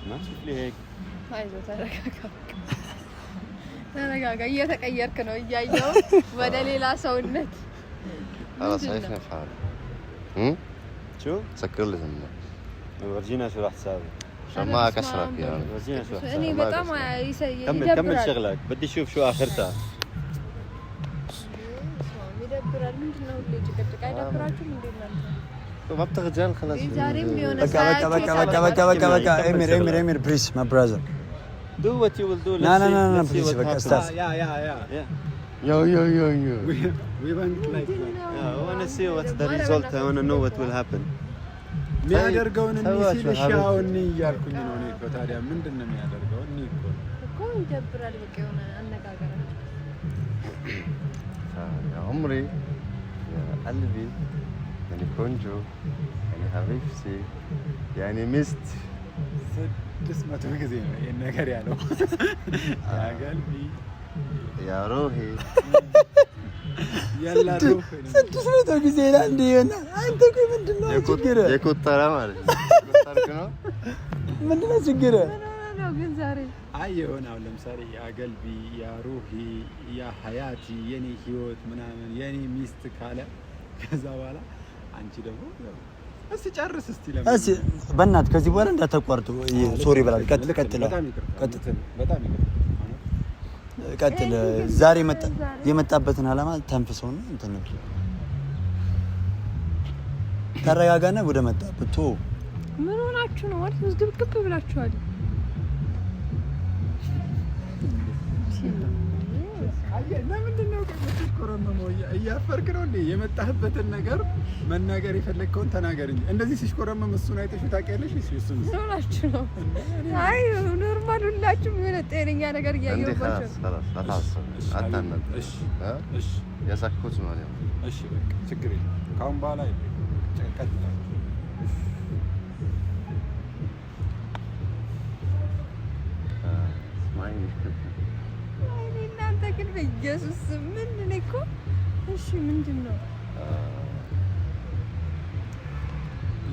Speaker 1: ما تشوف لي هيك
Speaker 2: አይዞህ ተረጋጋ እየተቀየርክ ነው እያየሁ ወደ ሌላ ሰውነት
Speaker 5: خلاص عرفنا في حالي
Speaker 1: شو
Speaker 5: سكر لي ثمنك
Speaker 1: ورجينا شو راح تساوي
Speaker 5: عشان ما اكسرك يعني
Speaker 1: ورجينا شو راح
Speaker 2: እኔ
Speaker 1: تساوي
Speaker 2: በጣም ይደብራል
Speaker 1: كمل شغلك بدي اشوف شو اخرتها
Speaker 2: ይደብራል ምንድነው ሁሌ ጭቅጭቅ አይደብራችሁም እንዴ እናንተ
Speaker 5: ما بتغجل خلاص
Speaker 2: ዛሬም ሊሆነ
Speaker 4: በቃ ኤሚር ፕሊዝ ማይ ብራዘር
Speaker 1: do what you will do
Speaker 4: No, please, በቃ ስታስ
Speaker 5: yo
Speaker 3: we went like
Speaker 1: I want to see what's the result I want to know what will happen
Speaker 3: የሚያደርገውን ሲልሽ አሁን እያልኩኝ ነው እኔ እኮ ታዲያ ምንድነው የሚያደርገው እኔ
Speaker 2: እኮ ይደብራል በቃ የሆነ አነጋገራችሁ
Speaker 5: يا عمري يا قلبي يعني كونجو يعني حبيبتي يعني مست
Speaker 3: 600 ጊዜ ነው ይሄን ነገር ያለው ያ ቀልቢ
Speaker 5: يا روحي
Speaker 3: ያላ ሩህ
Speaker 4: 600 ጊዜ ላይ እንደሆነ አንተ እኮ ምንድነው ችግር
Speaker 5: የቁጠራ ማለት የቁጠርክ ነው
Speaker 4: ምንድነው ችግር
Speaker 2: ነው ግን ዛሬ
Speaker 3: አይ የሆነ አሁን ለምሳሌ ያ ቀልቢ ያ ሩሂ ያ ሀያቲ የኔ ህይወት ምናምን የኔ ሚስት ካለ ከዛ በኋላ አንቺ ደግሞ እስቲ ጨርስ እስቲ ለምን
Speaker 4: እሺ በእናትህ ከዚህ በኋላ እንዳታቋርጡ ሶሪ በላል ቀጥል ዛሬ የመጣበትን አላማ ተንፍሰው ነው እንትን ነው ተረጋጋና ወደ መጣበት ቶ
Speaker 2: ምን ሆናችሁ ነው ማለት ዝግብግብ ብላችኋል
Speaker 3: ለምንድነው ከመሽኮረመመው እያፈርክ ነው እንዴ የመጣህበትን ነገር መናገር የፈለግከውን ተናገር እንጂ እንደዚህ ሲሽኮረመም እሱን አይተሽ ታውቂያለሽ እሱን
Speaker 2: ሆናችሁ ነው አይ ኖርማል ሁላችሁም የሆነ ጤነኛ ነገር እያየሁባችሁ
Speaker 5: خلاص አታነብ እሺ ያሳኩት ነው ያለው
Speaker 3: እሺ በቃ ችግር የለም ካሁን በኋላ
Speaker 2: እናንተ ግን በኢየሱስ ምን እኔ እኮ እሺ ምንድን ነው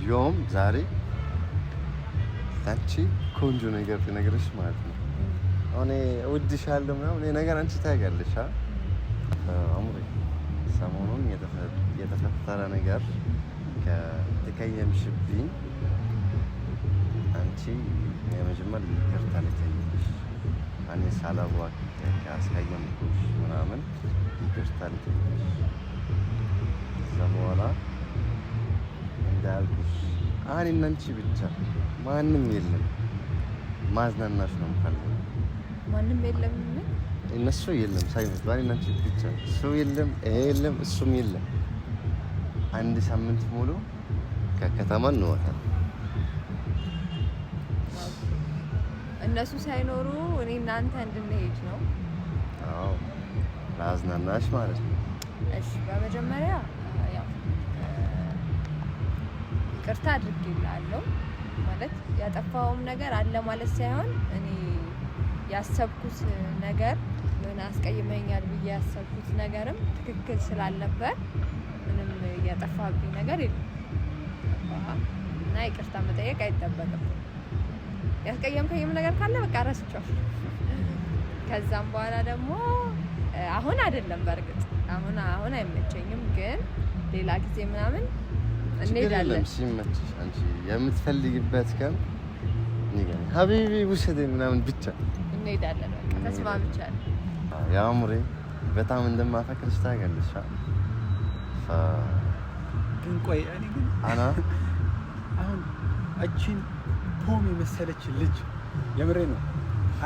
Speaker 5: ዮም ዛሬ አንቺ ቆንጆ ነገር ትነግርሽ ማለት ነው። እኔ እወድሻለሁ ምናምን ነገር አንቺ ታያለሽ አሙሪ ሰሞኑን የተፈጠረ ነገር ከተቀየምሽብኝ አንቺ የመጀመሪያ ይቅርታ ልጠይቅሽ እኔ ሳላዋቅ ካስቀየምኩሽ ምናምን ይቅርታ ልጠይቅሽ ከዛ በኋላ እንዳልኩሽ እኔና አንቺ ብቻ ማንም የለም ማዝናናሽ ነው የምፈልገው
Speaker 2: ማንም የለም
Speaker 5: እነሱ የለም ሳይመጡ እኔና አንቺ ብቻ እሱ የለም የለም እሱም የለም አንድ ሳምንት ሙሉ ከከተማ እንወጣለን
Speaker 2: እነሱ ሳይኖሩ እኔ እናንተ እንድንሄድ ነው
Speaker 5: አዎ ላዝናናሽ ማለት ነው
Speaker 2: እሺ በመጀመሪያ ያው ይቅርታ አድርጌልሃለሁ ማለት ያጠፋውም ነገር አለ ማለት ሳይሆን እኔ ያሰብኩት ነገር ምን አስቀይመኛል ብዬ ያሰብኩት ነገርም ትክክል ስላልነበር ምንም ያጠፋብኝ ነገር የለም እና ይቅርታ መጠየቅ አይጠበቅም ያስቀየምከኝም ነገር ካለ በቃ ረስቸው ከዛም በኋላ ደግሞ አሁን አይደለም በርግጥ አሁን አይመቸኝም ግን ሌላ ጊዜ ምናምን እንሄዳለን
Speaker 5: ሲመችሽ አንቺ የምትፈልጊበት ቀን ንገሪ ሀቢቢ ውሰደኝ ምናምን ብቻ
Speaker 2: እንሄዳለን በቃ ተስማምቻለሁ
Speaker 5: ያው አሙሬ በጣም እንደማፈቅርሽ ታውቂያለሽ
Speaker 3: ግን ቆይ እኔ ግን አሁን እቺን ፖም የመሰለች ልጅ የምሬ ነው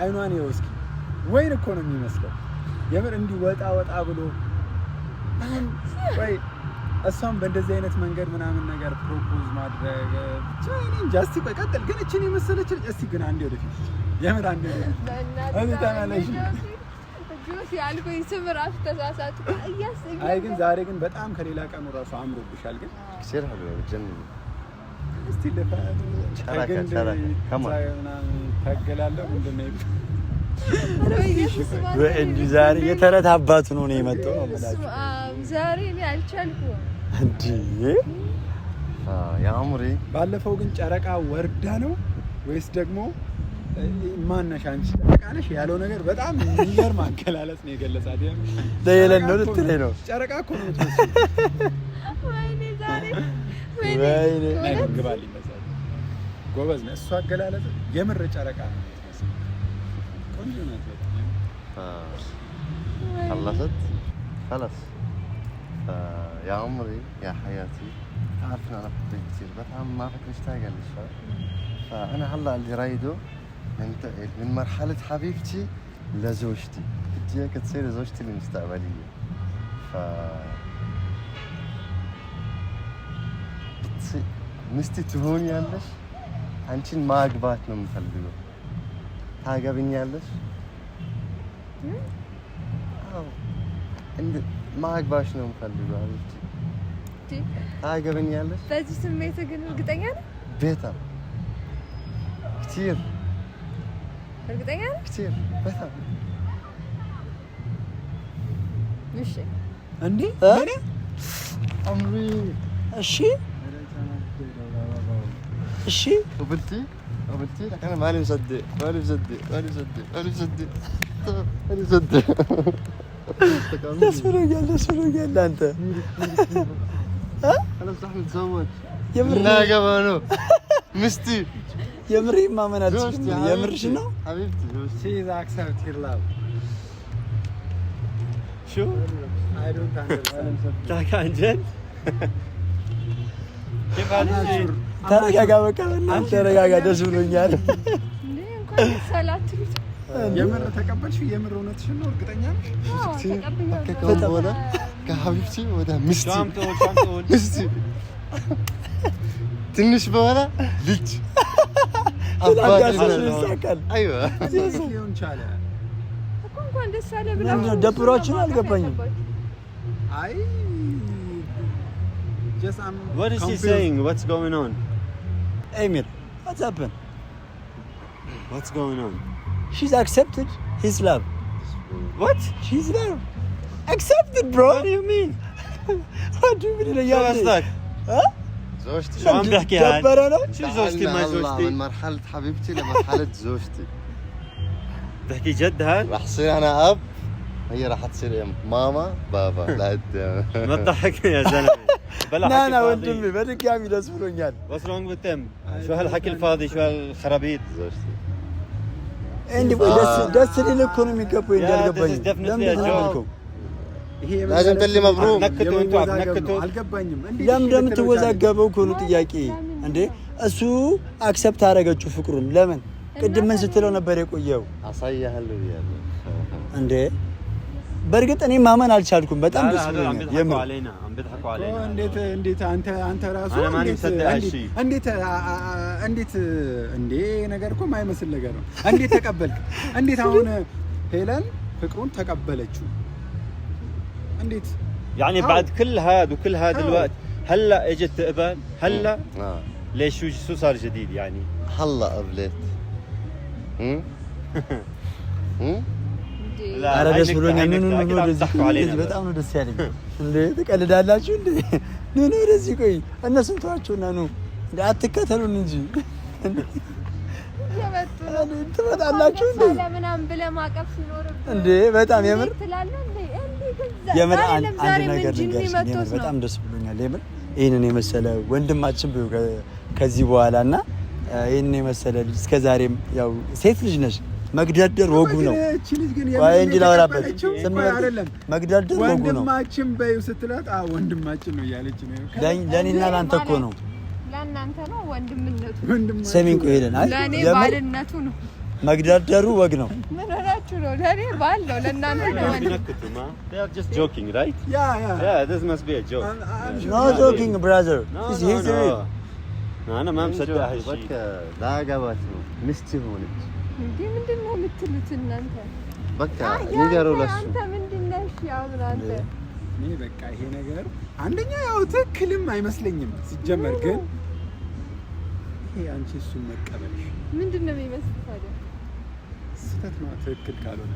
Speaker 3: አይኗን ይኸው እስኪ ወይን እኮ ነው የሚመስለው የምር እንዲህ ወጣ ብሎ አሁን ቆይ እሷም በእንደዚህ አይነት መንገድ ምናምን ነገር ፕሮፖዝ ማድረግ ጃስቲ ቆይ ቀጥል ግን እቺን የመሰለች ልጅ እስቲ ግን አንዴ ወደፊት የምር አንዴ ወደፊት ተመለሽ
Speaker 2: ጁስ ያልኩኝ ስም ራሱ ተሳሳትኩ
Speaker 3: አይ ግን ዛሬ ግን በጣም ከሌላ ቀኑ ራሱ አምሮብሻል ግን
Speaker 5: كثير حلوة بتجنن
Speaker 3: እስቲ
Speaker 5: شركة كمان
Speaker 3: ታገላለሁ ምንድነው
Speaker 4: እንጂ ዛሬ የተረት አባቱ ነው የመጣው ነው ማለት
Speaker 2: ዛሬ እኔ አልቻልኩም
Speaker 4: እንዴ
Speaker 5: يا عمري
Speaker 3: ባለፈው ግን ጨረቃ ወርዳ ነው ወይስ ደግሞ ማነሽ አንቺ ጨረቃ ነሽ ያለው ነገር በጣም የሚገርም አገላለጽ ነው የገለጻት
Speaker 4: ለየለን ነው ልትለኝ ነው
Speaker 3: ጨረቃ እኮ ነው
Speaker 2: ወይኔ ዛሬ
Speaker 3: ወይኔ ግባል ይመሳል ጎበዝ ነው እሱ አገላለጽ የምር ጨረቃ ነው ቆንጆ ነው
Speaker 5: خلصت خلاص يا عمري يا حياتي عارفين انا بحبك كثير بس ما فكرت اشتاق لك فانا هلا اللي رايده ننتقل من مرحله حبيبتي لزوجتي بدي اياك تصير زوجتي المستقبليه ف نستي ትሆኛለሽ አንቺን ማግባት ነው የምፈልገው ታገቢኛለሽ አዎ እንደ ማግባሽ ነው የምፈልገው አለች ታገቢኛለሽ
Speaker 2: በዚህ ስሜት ግን እርግጠኛ ነህ
Speaker 5: በጣም كثير
Speaker 2: እርግጠኛ ነህ
Speaker 5: كثير በጣም
Speaker 2: እሺ
Speaker 3: እንዴ እኔ
Speaker 5: አምሪ
Speaker 4: እሺ እሺ
Speaker 5: قبلتي لكن انا ماني مصدق
Speaker 4: ደስ ብሎኛል አንተ
Speaker 5: انا صح متزوج
Speaker 4: የምር
Speaker 5: ناقبه ነው ምስቲ
Speaker 4: የምር ማመን አትችልም የምርሽ ነው
Speaker 5: حبيبتي
Speaker 3: she's accept your love
Speaker 4: شو
Speaker 3: I don't understand
Speaker 4: ታካንጀን ተረጋጋ በቃ እናንተ ተረጋጋ ደስ ብሎኛል
Speaker 2: እንዴ እንኳን ሰላትሉት
Speaker 3: የምር ተቀበልሽ የምር እውነትሽን ነው እርግጠኛ ነሽ
Speaker 2: ተቀብያለሁ
Speaker 5: ወደ ከሀቢብቲ ወደ ምስቲ ትንሽ በኋላ ልጅ አባቴ
Speaker 4: ይሳካል
Speaker 5: አይዋ
Speaker 3: ሊሆን ቻለ
Speaker 2: እኮ እንኳን ደስ አለ ብላ
Speaker 4: ምንድነው ደብሯችሁ አልገባኝም
Speaker 3: አይ just I'm
Speaker 1: What is
Speaker 3: confused.
Speaker 1: he saying? What's going on?
Speaker 4: Emir, what's happened?
Speaker 1: What's going on?
Speaker 4: She's accepted his love.
Speaker 1: What?
Speaker 4: She's love. Accepted, bro.
Speaker 1: What do you mean?
Speaker 4: What do you mean?
Speaker 1: شو قصدك؟
Speaker 4: ها؟
Speaker 5: زوجتي
Speaker 1: شو عم بحكي هاد؟
Speaker 4: جبر انا؟
Speaker 1: شو زوجتي ما
Speaker 5: تعالنا هلا
Speaker 1: زوجتي؟
Speaker 5: من مرحلة حبيبتي لمرحلة زوجتي.
Speaker 1: بتحكي جد هاد؟
Speaker 5: راح صير انا اب، هي راح تصير ام، ماما بابا لقدام.
Speaker 1: ما تضحكني يا زلمه. بلا
Speaker 4: نا
Speaker 1: حكي
Speaker 4: نا
Speaker 1: فاضي.
Speaker 4: ወንድሜ በድጋሚ ደስ ብሎኛል።
Speaker 1: What's wrong with them? شو هالحكي الفاضي؟ شو هالخرابيط؟
Speaker 5: زوجتي.
Speaker 4: እንዴ ደስ ሊል እኮ ነው የሚገባው እንዳልገባኝ።
Speaker 1: this is definitely
Speaker 4: ለምን
Speaker 1: a joke.
Speaker 4: ተናገርከው?
Speaker 3: ይሄ
Speaker 5: لازم تقلي مبروك.
Speaker 1: ነክቶ እንቱ
Speaker 3: የመወዛገብ
Speaker 1: ነክቶ
Speaker 3: ነው። አልገባኝም። እንዴት
Speaker 4: ለምን
Speaker 3: ልትለው
Speaker 4: እንደምትወዛገበው እኮ ነው ጥያቄ። እንዴ እሱ አክሰፕት አደረገችው ፍቅሩን። ለምን ቅድም ምን ስትለው ነበር የቆየው?
Speaker 5: አሳያለሁ ብያለሁ።
Speaker 4: እንዴ በእርግጥ እኔ ማመን አልቻልኩም። በጣም
Speaker 1: لا
Speaker 4: ደስ
Speaker 1: لا هذول عم
Speaker 4: ብሎኛል
Speaker 1: بيضحكوا
Speaker 4: የምር።
Speaker 1: علينا عم بيضحكوا
Speaker 3: እኮ
Speaker 1: علينا.
Speaker 3: እንዴት አንተ ራሱ
Speaker 1: أنا ماني مصدق هالشي.
Speaker 3: እንዴት እንዴ ነገር እኮ የማይመስል ነገር ነው። እንዴት ተቀበልክ? እንዴት አሁን ሄለን ፍቅሩን ተቀበለችው? እንዴት
Speaker 1: يعني بعد كل هذا وكل هذا الوقت هلا اجت تقبل؟ هلا ليش شو صار جديد يعني؟
Speaker 5: هلا قبلت.
Speaker 1: لا
Speaker 4: ኧረ ደስ ብሎኛል። ኑ ኑ ኑ
Speaker 1: أكيد عم
Speaker 4: ወደዚህ
Speaker 1: تضحكوا علينا.
Speaker 4: በጣም ነው ደስ ያለኝ። እንዴ ትቀልዳላችሁ እንዴ? ኑ ኑ ወደዚህ ቆይ። እነሱን ተዋቸውና ኑ እንዴ አትከተሉን እንጂ
Speaker 2: እየመጡ ነው።
Speaker 4: ትመጣላችሁ እንዴ?
Speaker 2: ለምናምን ብለህ ማቀፍ ሲኖርብህ
Speaker 4: እንዴ በጣም የምር
Speaker 2: ትላለህ እንዴ?
Speaker 4: የምር
Speaker 2: ዛሬ
Speaker 4: አንድ
Speaker 2: ዛሬ
Speaker 4: ነገር
Speaker 2: ምን ጅኒ
Speaker 4: ልንገርሽ፣
Speaker 2: መጥቶት
Speaker 4: የምር
Speaker 2: ነው?
Speaker 4: በጣም ደስ ብሎኛል። የምር ይሄንን የመሰለ ወንድማችን ቢው ከዚህ በኋላና ይሄንን የመሰለ ልጅ እስከዛሬም ያው ሴት ልጅ ነሽ፣ መግደርደር ወጉ ነው።
Speaker 3: እቺ ልጅ ግን
Speaker 4: ቆይ እንጂ ላወራበት
Speaker 3: የተቀበለችው
Speaker 4: ዝም
Speaker 3: ቆይ
Speaker 4: በል።
Speaker 3: አይደለም
Speaker 4: መግደርደር ወጉ ነው።
Speaker 3: ወንድማችን በይው ስትላት ወንድማችን ነው እያለች ነው።
Speaker 4: ለኔና ላንተ እኮ ነው።
Speaker 2: ለእናንተ ነው ወንድምነቱ።
Speaker 3: ወንድማችን
Speaker 4: ሰሚን ቆይ ሄደን አይ
Speaker 2: ለእኔ
Speaker 4: የምር
Speaker 2: ባልነቱ ነው።
Speaker 4: መግደርደሩ ወግ ነው።
Speaker 2: ምን ሆናችሁ ነው? ለእኔ ባል ነው፣ ለእናንተ ነው
Speaker 1: عم
Speaker 2: ወንድም።
Speaker 1: بينكتوا ما they are just joking right?
Speaker 3: ያ
Speaker 1: Yeah this must be a joke.
Speaker 4: ኖ ጆኪንግ ብራዘር
Speaker 1: No,
Speaker 4: ሂዝ
Speaker 1: no,
Speaker 4: ሂዝ
Speaker 1: no. أنا ما مصدق هالشيء.
Speaker 5: لا عجبت ነው ሚስት ሆነች።
Speaker 2: እንዴ ምንድን ነው የምትሉት እናንተ?
Speaker 5: በቃ
Speaker 2: አይ
Speaker 5: ንገረው ለሱ።
Speaker 2: አንተ ምንድን ነህ? እሺ አሁን አንተ
Speaker 3: እኔ በቃ ይሄ ነገር አንደኛ ያው ትክክልም አይመስለኝም ሲጀመር፣ ግን ይሄ አንቺ እሱን መቀበልሽ
Speaker 2: ምንድን ነው የሚመስለው ታዲያ?
Speaker 3: ስህተት ነው። ትክክል ካልሆነ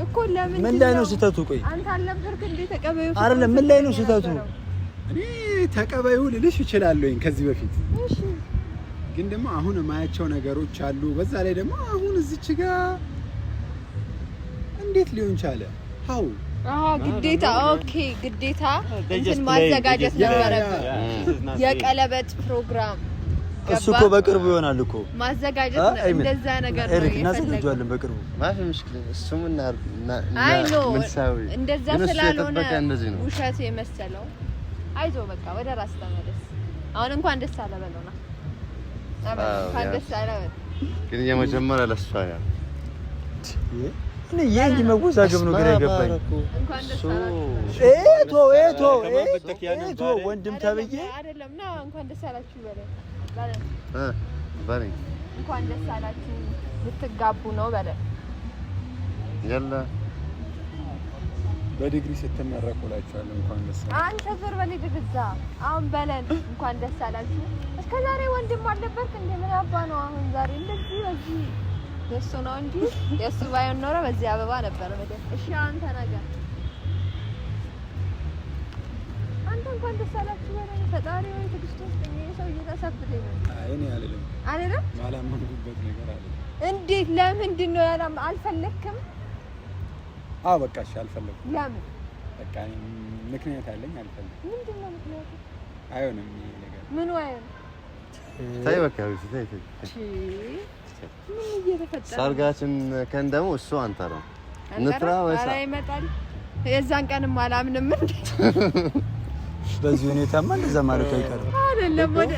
Speaker 2: እኮ ለምን
Speaker 4: ምን ላይ ነው ስህተቱ? ቆይ
Speaker 2: አንተ አልነበርክ እንዴ ተቀበዩ?
Speaker 4: አይደለም ምን ላይ ነው ስህተቱ?
Speaker 3: እኔ ተቀበዩ ልልሽ እችላለሁኝ ከዚህ በፊት
Speaker 2: እሺ
Speaker 3: ግን ደግሞ አሁን የማያቸው ነገሮች አሉ። በዛ ላይ ደግሞ አሁን እዚች ጋር እንዴት ሊሆን ቻለ? ሀው
Speaker 2: ግዴታ ኦኬ፣ ግዴታ
Speaker 1: They
Speaker 2: እንትን
Speaker 1: just
Speaker 2: ማዘጋጀት
Speaker 1: play, they just
Speaker 2: ነበረብህ።
Speaker 1: Yeah, this is not real.
Speaker 2: የቀለበት ፕሮግራም
Speaker 4: እሱ እኮ በቅርቡ ይሆናል እኮ
Speaker 2: ማዘጋጀት
Speaker 4: አይ
Speaker 2: እንደዛ ነገር ነው
Speaker 4: ኤሪክ
Speaker 2: የፈለገው።
Speaker 4: እናዘጋጀዋለን በቅርቡ።
Speaker 5: ማፊ ምሽክል እሱ ምን
Speaker 2: አይ ኖ
Speaker 5: ምንሳዊ
Speaker 2: እንደዛ
Speaker 5: ግን እሱ
Speaker 2: ስላልሆነ
Speaker 5: የጠበቀ እንደዚህ ነው።
Speaker 2: ውሸት የመሰለው። አይዞህ በቃ ወደ ራስ ተመለስ። አሁን እንኳን ደስ አለ በለውና እንኳን ደስ አለ በለው።
Speaker 5: ግን የመጀመሪያ ለሷ ያ
Speaker 4: እኔ የእንዲህ መወዛገብ ነው ግራ የገባኝ።
Speaker 2: እንኳን ደስ አላችሁ።
Speaker 4: ኤቶ ኤቶ
Speaker 1: ከማን በደክ ያንን
Speaker 4: ኤቶ
Speaker 1: ባለ?
Speaker 4: ወንድም ተብዬ
Speaker 2: አይደለም ና እንኳን ደስ አላችሁ በለው።
Speaker 5: ባሪ
Speaker 2: እንኳን ደስ አላችሁ ልትጋቡ ነው በለው።
Speaker 5: ያላ
Speaker 3: በዲግሪ ስትመረቁ እላችኋለሁ። እንኳን ደስ አላችሁ።
Speaker 2: አንተ ዞር በል ግዛ አሁን በለን። እንኳን ደስ አላችሁ። እስከ ዛሬ ወንድም አልነበርክ እንደ ምን አባ ነው አሁን ዛሬ እንደዚህ በዚህ የሱ ነው እንጂ የሱ ባይሆን ኖሮ በዚህ አበባ ነበር ማለት። እሺ አንተ ነገር አንተ እንኳን ደስ አላችሁ በለን። ፈጣሪ ወይ ትግስቶስ ተኝ ሰው እየተሰብልኝ ነው።
Speaker 3: አይ እኔ አይደለም
Speaker 2: አይደለም
Speaker 3: ማላመንኩበት ነገር አለ።
Speaker 2: እንዴት? ለምንድን ነው ያላም አልፈለክም?
Speaker 3: አዎ በቃ እሺ አልፈለኩም።
Speaker 2: ለምን?
Speaker 3: በቃ ምክንያት አለኝ አልፈለኩም።
Speaker 2: ምንድን ነው ምክንያቱ?
Speaker 3: አይሆንም ይሄ ነገር።
Speaker 2: ምን ወይን
Speaker 5: ታይ በቃ ታይ
Speaker 2: እሺ ምን እየተፈጠረ?
Speaker 5: ሰርጋችን ከን ደግሞ እሱ አንተ ነው ንጥራ ወይስ
Speaker 2: ኧረ ይመጣል። የዛን ቀንም አላምንም እንዴ
Speaker 4: በዚህ ሁኔታማ እንደዛ ማለት አይቀርም።
Speaker 2: አይደለም ወደ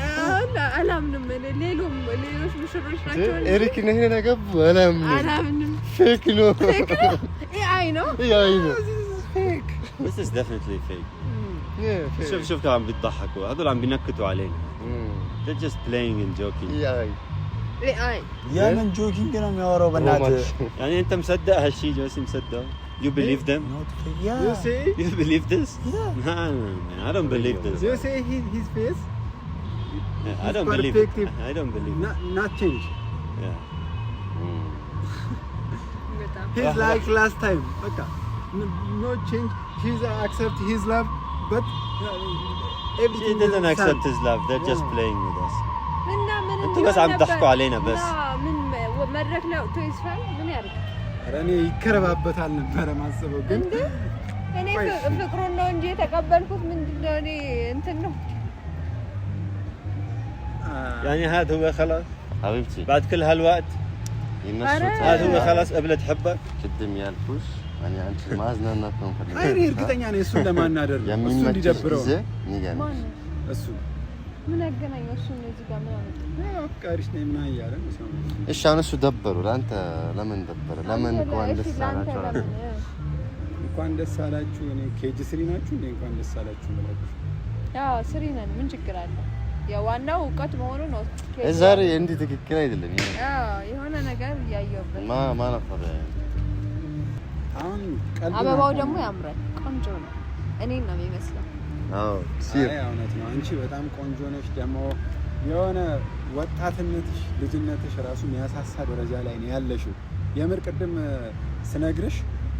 Speaker 2: አላምንም። ሌሎች ሙሽሮች ናቸው።
Speaker 5: ኤሪክ ነህ ነገብ
Speaker 2: አላምንም።
Speaker 5: ፌክ ነው
Speaker 2: አይ ነው
Speaker 5: አይ ነው
Speaker 1: This is definitely fake. شوف عم بيضحكوا هذول عم بينكتوا علينا. They're just playing and joking.
Speaker 2: አይ
Speaker 4: የምን ጆኪንግ ነው የሚያወራው? በእናትህ
Speaker 1: يعني انت مصدق هالشيء جالس مصدق؟ You believe them?
Speaker 4: Not fake. Yeah.
Speaker 3: You see?
Speaker 1: You believe this?
Speaker 4: Yeah.
Speaker 1: No, I don't believe this.
Speaker 3: You see his face?
Speaker 1: I don't believe it. I don't believe it.
Speaker 3: Not change.
Speaker 1: Yeah.
Speaker 2: በጣም
Speaker 3: He's like last time. Okay. No change. He's accept his love, but
Speaker 1: She
Speaker 3: everything
Speaker 1: didn't
Speaker 3: is
Speaker 1: accept
Speaker 3: sad.
Speaker 1: his love. They're just
Speaker 3: Yeah.
Speaker 1: playing with us.
Speaker 2: እና ምን
Speaker 1: انتوا بس عم تضحكوا علينا بس.
Speaker 2: ምን መድረክ ላይ ወጥቶ ይስፋል ምን ያርግ
Speaker 3: ኧረ እኔ ይከረባበታል ነበረ ማስበው ግን
Speaker 2: እንዴ እኔ ፍቅሩን ነው እንጂ የተቀበልኩት ምንድነው እኔ እንትን ነው
Speaker 1: يعني هذا هو خلاص
Speaker 5: حبيبتي
Speaker 1: بعد كل هالوقت
Speaker 5: ينسوا
Speaker 1: هذا هو خلاص قبل تحبك.
Speaker 5: ቅድም ያልኩሽ እኔ አንቺ ማዝናናት ነው ፈልገው
Speaker 3: እኔ እርግጠኛ ነኝ እሱን ለማናደር ነው እሱ እንዲደብረው
Speaker 5: ጊዜ ንገሪኝ
Speaker 2: ማን ነው
Speaker 3: እሱ
Speaker 2: ምን ያገናኘው እሱ ነው እዚህ ጋር ምን አመጣ
Speaker 3: አፍቃሪሽ ነኝ ምን እያለ ነው ሰው
Speaker 5: እሺ አሁን እሱ ደበሩ ለአንተ ለምን ደበረ ለምን እንኳን ደስ አላችሁ
Speaker 3: እንኳን ደስ አላችሁ እኔ ኬጂ ስሪ ናችሁ እንዴ እንኳን ደስ አላችሁ ብላችሁ
Speaker 2: ያው ስሪ ነን ምን ችግር አለ ያው ዋናው እውቀት መሆኑ ነው
Speaker 5: ዛሬ እንዲህ ትክክል አይደለም
Speaker 2: ያው የሆነ ነገር ያየውበት
Speaker 5: ማነፈረ
Speaker 3: አሁን ቀልድ
Speaker 2: አበባው ደግሞ ያምራል ቆንጆ ነው እኔን ነው የሚመስለው
Speaker 5: አዎ ሲር
Speaker 3: አይ እውነት ነው አንቺ በጣም ቆንጆ ነሽ ደግሞ የሆነ ወጣትነትሽ ልጅነትሽ ራሱ የሚያሳሳ ደረጃ ላይ ነው ያለሽው የምር ቅድም ስነግርሽ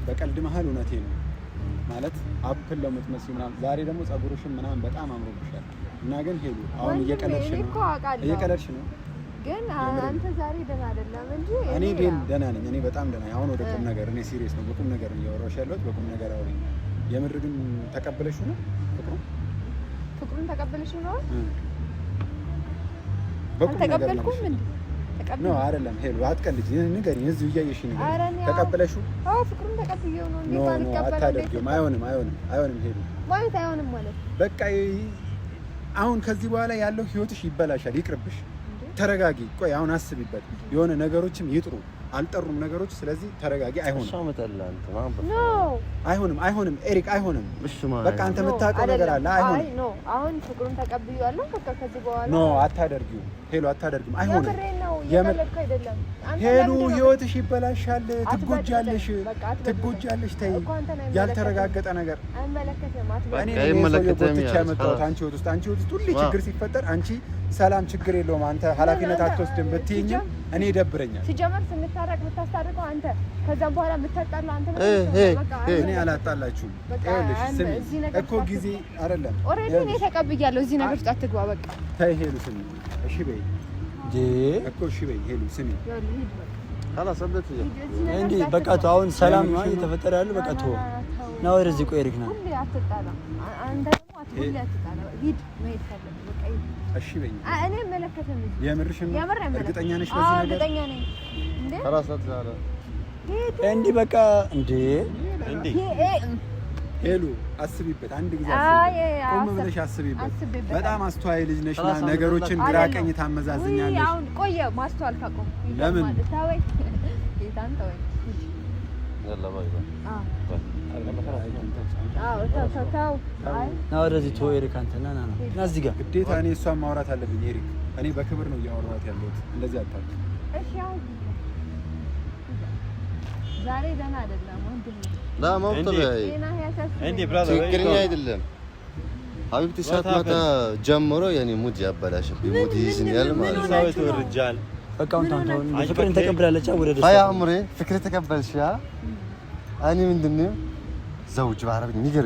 Speaker 3: በቀልድ መሀል እውነቴ ነው ማለት አፕል ለምትመስይ ምናምን ዛሬ ደግሞ ጸጉርሽን ምናምን በጣም አምሮብሻል እና ግን ሄዱ አሁን እየቀለድሽ ነው ግን
Speaker 2: አንተ ዛሬ ደህና አይደለም እንጂ
Speaker 3: እኔ ደህና ነኝ እኔ በጣም ደህና ነኝ አሁን ወደ ቁም ነገር እኔ ሲሪየስ ነው በቁም ነገር ነው እያወራሁሽ ያለሁት በቁም ነገር አውሪ የምር ግን ተቀበለሽው ነው ፍቅሩን
Speaker 2: ተቀበለሽው ነው
Speaker 3: በቁም ነገር
Speaker 2: ተቀበልኩም እንዴ
Speaker 3: ነው አይደለም ሄሉ አትቀልጂ ንገሪኝ እዚሁ እያየሽኝ ነው ተቀበለሽው
Speaker 2: አዎ ፍቅሩን ተቀብዬው ነው እንዴ
Speaker 3: ባልቀበል አታደርጊውም አይሆንም ሄሉ
Speaker 2: ማለት አይሆንም ማለት
Speaker 3: በቃ አሁን ከዚህ በኋላ ያለው ህይወትሽ ይበላሻል ይቅርብሽ ተረጋጊ ቆይ አሁን አስቢበት የሆነ ነገሮችም ይጥሩ አልጠሩም ነገሮች ስለዚህ ተረጋጊ አይሆንም ኤሪክ አይሆንም በቃ አንተ የምታውቀው ነገር አለ አይሆንም
Speaker 2: አሁን ፍቅሩን ተቀብዬዋለሁ በቃ ከዚህ በኋላ
Speaker 3: አታደርጊው ሄሉ አታደርጊም አይሆንም
Speaker 2: የመለከ አይደለም
Speaker 3: ሄሉ ህይወትሽ ይበላሻል ትጎጃለሽ ተይ ያልተረጋገጠ ነገር
Speaker 2: አይመለከተም
Speaker 3: አንቺ ወጥቶ ሁሉ ችግር ሲፈጠር አንቺ ሰላም ችግር የለውም አንተ ኃላፊነት አትወስድም ብትይኝም እኔ ይደብረኛል
Speaker 2: ሲጀመር ስንታረቅ የምታስታርቀው አንተ ከዛም በኋላ የምታጣላው አንተ ነው በቃ
Speaker 3: እኔ አላጣላችሁም ይኸውልሽ ስሚ እኮ ጊዜ አይደለም
Speaker 2: ኦሬዲ እኔ ተቀብያለሁ እዚህ ነገር ውስጥ አትግባ በቃ
Speaker 3: ተይ ሄሉ ስሚ እሺ በይ እኮ እሺ በይ ሄሉ ስሚ
Speaker 5: خلاص አብለት
Speaker 4: እንዴ በቃ አሁን ሰላም ነው እየተፈጠረ ያለው በቃ ተው ነው ወደዚህ ቆይ ኤሪክ ነው
Speaker 2: ሁሌ አትጣላ አንተ ደግሞ ሁሌ አትጣላ ሂድ መሄድ ካለብህ በቃ ሂድ
Speaker 3: እሺ በይ
Speaker 2: እኔ መለከተኝ
Speaker 3: የምርሽን እርግጠኛ ነሽ በዚህ ነገር
Speaker 2: እርግጠኛ ነኝ እንዴ
Speaker 5: خلاص አትዛራ
Speaker 4: እንዴ በቃ እንዴ
Speaker 3: ሄሉ አስቢበት አንድ ጊዜ ቆም ብለሽ አስቢበት በጣም አስተዋይ ልጅ ነሽና ነገሮችን ግራ ቀኝ ታመዛዝኛለሽ
Speaker 2: አሁን ቆየ ማስተዋል ካቆም
Speaker 3: ለምን
Speaker 2: ታወይ ጌታን ታወይ
Speaker 5: يلا باي باي
Speaker 2: ታው
Speaker 4: ና ወደዚህ ተው ኤሪክ አንተ ና እዚህ ጋር
Speaker 3: ግዴታ እኔ እሷን ማውራት አለብኝ ኤሪክ እኔ በክብር ነው እያወራኋት ያለሁት እንደዚህ አታውቂ
Speaker 2: እሺ አሁን ዛሬ ደህና አይደለም ወንድም
Speaker 5: لا ما طبيعي
Speaker 1: عندي برادر
Speaker 5: ትክክለኛ አይደለም حبيبتي ሳትመጣ ጀምሮ የኔ ሙድ ያበላሽብኝ ሙድ ይዝኛል ማለት ነው
Speaker 1: سويت الرجال
Speaker 4: በቃ አንተ ፍቅርን ተቀብላለች ወደ ደስ
Speaker 5: هيا عمري فكرة تقبلش يا أنا من دنيا زوج بعربي نيجر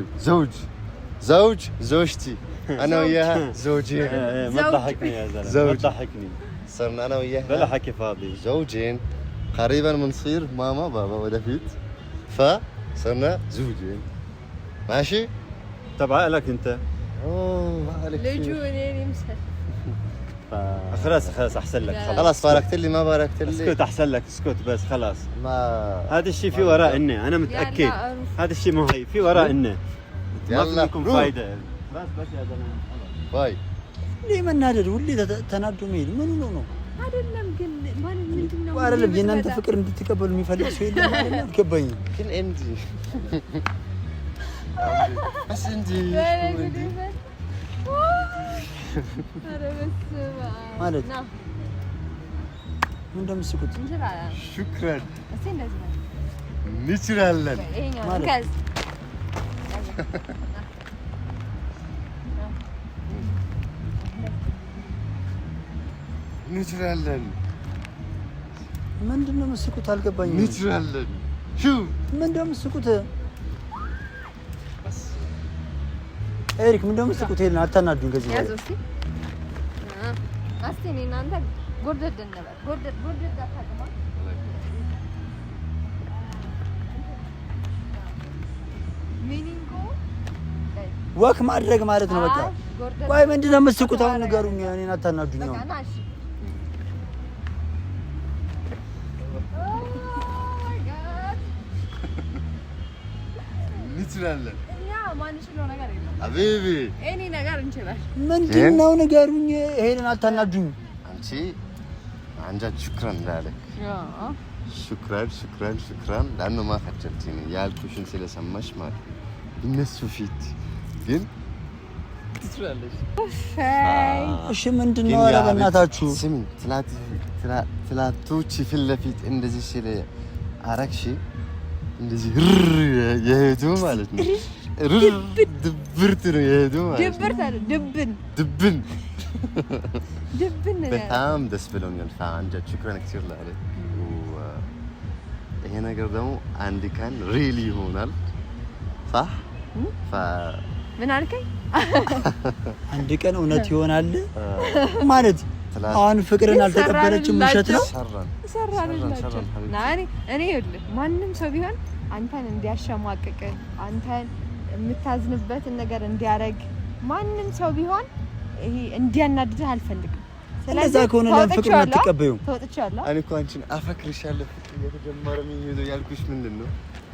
Speaker 5: زوجتي أنا وياها زوجين
Speaker 1: ما تضحكني يا زلمة
Speaker 5: زوج.
Speaker 1: ما تضحكني
Speaker 5: صرنا أنا وياها
Speaker 1: بلا حكي فاضي
Speaker 5: زوجين قريبا بنصير ماما بابا ودفيت فصرنا زوجين ماشي
Speaker 1: طب عقلك انت
Speaker 5: اوه عليك
Speaker 2: لجو انا يمسح
Speaker 1: خلاص احسن لك
Speaker 5: خلاص باركت لي ما باركت لي
Speaker 1: اسكت احسن لك اسكت بس خلاص
Speaker 5: ما
Speaker 1: هذا الشيء في وراء انه انا متاكد هذا الشيء مو هي في وراء انه ما يكون فايده بس يا زلمه
Speaker 5: باي
Speaker 4: ليه መናደድ ሁሌ ተናዶ መሄድ ምን ነው
Speaker 2: አይደለም ግን ማለት ምንድነው
Speaker 4: አይደለም የእናንተ ፍቅር እንድትቀበሉ የሚፈልግ ሰው የለም ማለት አልገባኝም
Speaker 5: كل امدي بس انتي
Speaker 4: ማለት ምን እንደምትስቁት
Speaker 5: شكرا እንችላለን
Speaker 2: ማለት
Speaker 5: እንችላለን።
Speaker 4: ምንድነው የምትስቁት? አልገባኝም።
Speaker 5: እንችላለን። ሹ
Speaker 4: ምንድነው የምትስቁት? ኤሪክ ምንድነው የምትስቁት? ይሄን አታናዱኝ። ከዚህ
Speaker 2: ያዙ እስቲ አስቲ እኔ እናንተ ጎርደድ እንበል። ጎርደድ አታውቅም። ሚኒንጉ
Speaker 4: ወክ ማድረግ ማለት ነው። በቃ ቆይ ምንድነው የምትስቁት? አሁን ንገሩኝ። እኔን አታናዱኝ። አሁን
Speaker 5: እንችላለን።
Speaker 2: እኛ ማንችለው ነገር የለም
Speaker 5: ሀቢቢ።
Speaker 2: እኔ ነገር እንችላለን።
Speaker 4: ምንድነው ንገሩኝ። ይሄንን አታናዱኝ።
Speaker 5: አንቺ ሹክራን እንዳለክ ሹክራን ላኑ ማፈጨልቲኝ ያልኩሽን ስለሰማሽ ማለት እነሱ ፊት ግን ትችላለሽ።
Speaker 4: እሺ ምንድነው? ኧረ በእናታችሁ
Speaker 5: ስሚ፣ ትላቶች ፊት ለፊት እንደዚህ ሲል አረክሺ እንደዚህ የሄዱ ማለት ነው። ድብርት ነው የሄዱ ማለት ነው። ድብን በጣም ደስ ብሎኛል። አንቺ ሹክራን ክቲር ላለ ይሄ ነገር ደግሞ አንድ ቀን ሪሊ ይሆናል። صح
Speaker 2: ምን አልከኝ?
Speaker 5: አንድ
Speaker 4: ቀን እውነት ይሆናል ማለት አሁን ፍቅርን አልተቀበለችም። ውሸት ነው።
Speaker 2: ሰራንላችሁ። እኔ ይኸውልህ ማንም ሰው ቢሆን አንተን እንዲያሸማቅቅ አንተን የምታዝንበትን ነገር እንዲያረግ ማንም ሰው ቢሆን ይሄ እንዲያናድድህ አልፈልግም።
Speaker 4: ስለዚህ ከሆነ ለፍቅር አትቀበዩም።
Speaker 2: ተወጥቻለሁ።
Speaker 5: እኔ እኮ አንቺን አፈቅርሻለሁ ፍቅር የተጀመረ ምን ይሄው ያልኩሽ ምንድን ነው?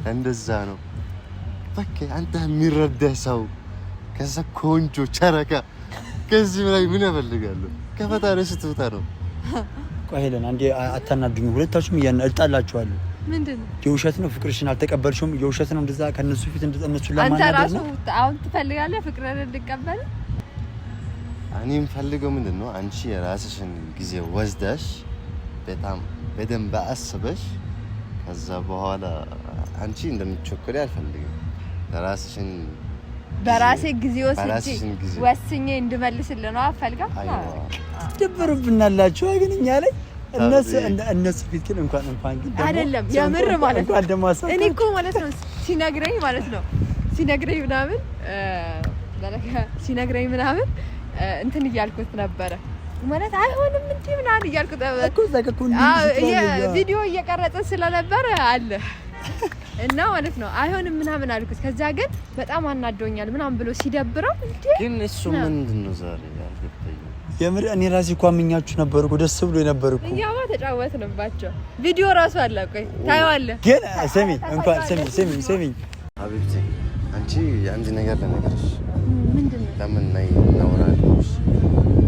Speaker 5: እንደዛ ነው በቃ አንተ የሚረዳህ ሰው ከዛ ቆንጆ ቸረካ ከዚህ በላይ ምን ያፈልጋለሁ? ከፈጣሪ ስትወጣ ነው።
Speaker 4: ቆይ ሄለን አንዴ አታናዱኝ። ሁለታችሁም እጣላችኋለሁ።
Speaker 2: ምንድነው?
Speaker 4: የውሸት ነው። ፍቅርሽን አልተቀበልሽውም። የውሸት ነው። እንደዛ ከነሱ ፊት እነሱ
Speaker 2: አንተ ራሱ አሁን ትፈልጋለህ ፍቅርን እንድቀበል?
Speaker 5: እኔ የምፈልገው ምንድነው አንቺ የራስሽን ጊዜ ወስደሽ በጣም በደንብ አስበሽ ከዛ በኋላ አንቺ እንደምትቸኮሪ አልፈልግም። ለራስሽን
Speaker 2: በራሴ ጊዜ ወስኜ እንድመልስልህ ነው አፈልጋ።
Speaker 4: ትደብሩብናላችሁ ግን እኛ ላይ እነሱ ፊት ግን እንኳን ግን
Speaker 2: አይደለም የምር ማለት ነው። እኔ እኮ ማለት ነው ሲነግረኝ ምናምን እንትን እያልኩት ነበረ ማለት አይሆንም እንዴ ምናምን እያልኩት ቪዲዮ እየቀረጸ ስለነበረ አለ እና ማለት ነው አይሆንም ምናምን አልኩት። ከዛ ግን በጣም አናዶኛል ምናምን ብሎ ሲደብረው እንዴ
Speaker 5: ግን እሱ ምንድነው ዛሬ ያልገባኝ
Speaker 4: የምር እኔ ራሴ እኮ አምኛችሁ ነበር እኮ ደስ ብሎ ነበር እኮ
Speaker 2: እኛማ ተጫወትንባቸው። ቪዲዮ ራሱ አለ ቆይ ታየዋለህ።
Speaker 4: ግን ስሚ እንኳን ስሚ
Speaker 5: ሀቢብቲ አንቺ አንድ ነገር ለነገርሽ
Speaker 2: ምንድነው
Speaker 5: ለምን ናይ እናወራለሽ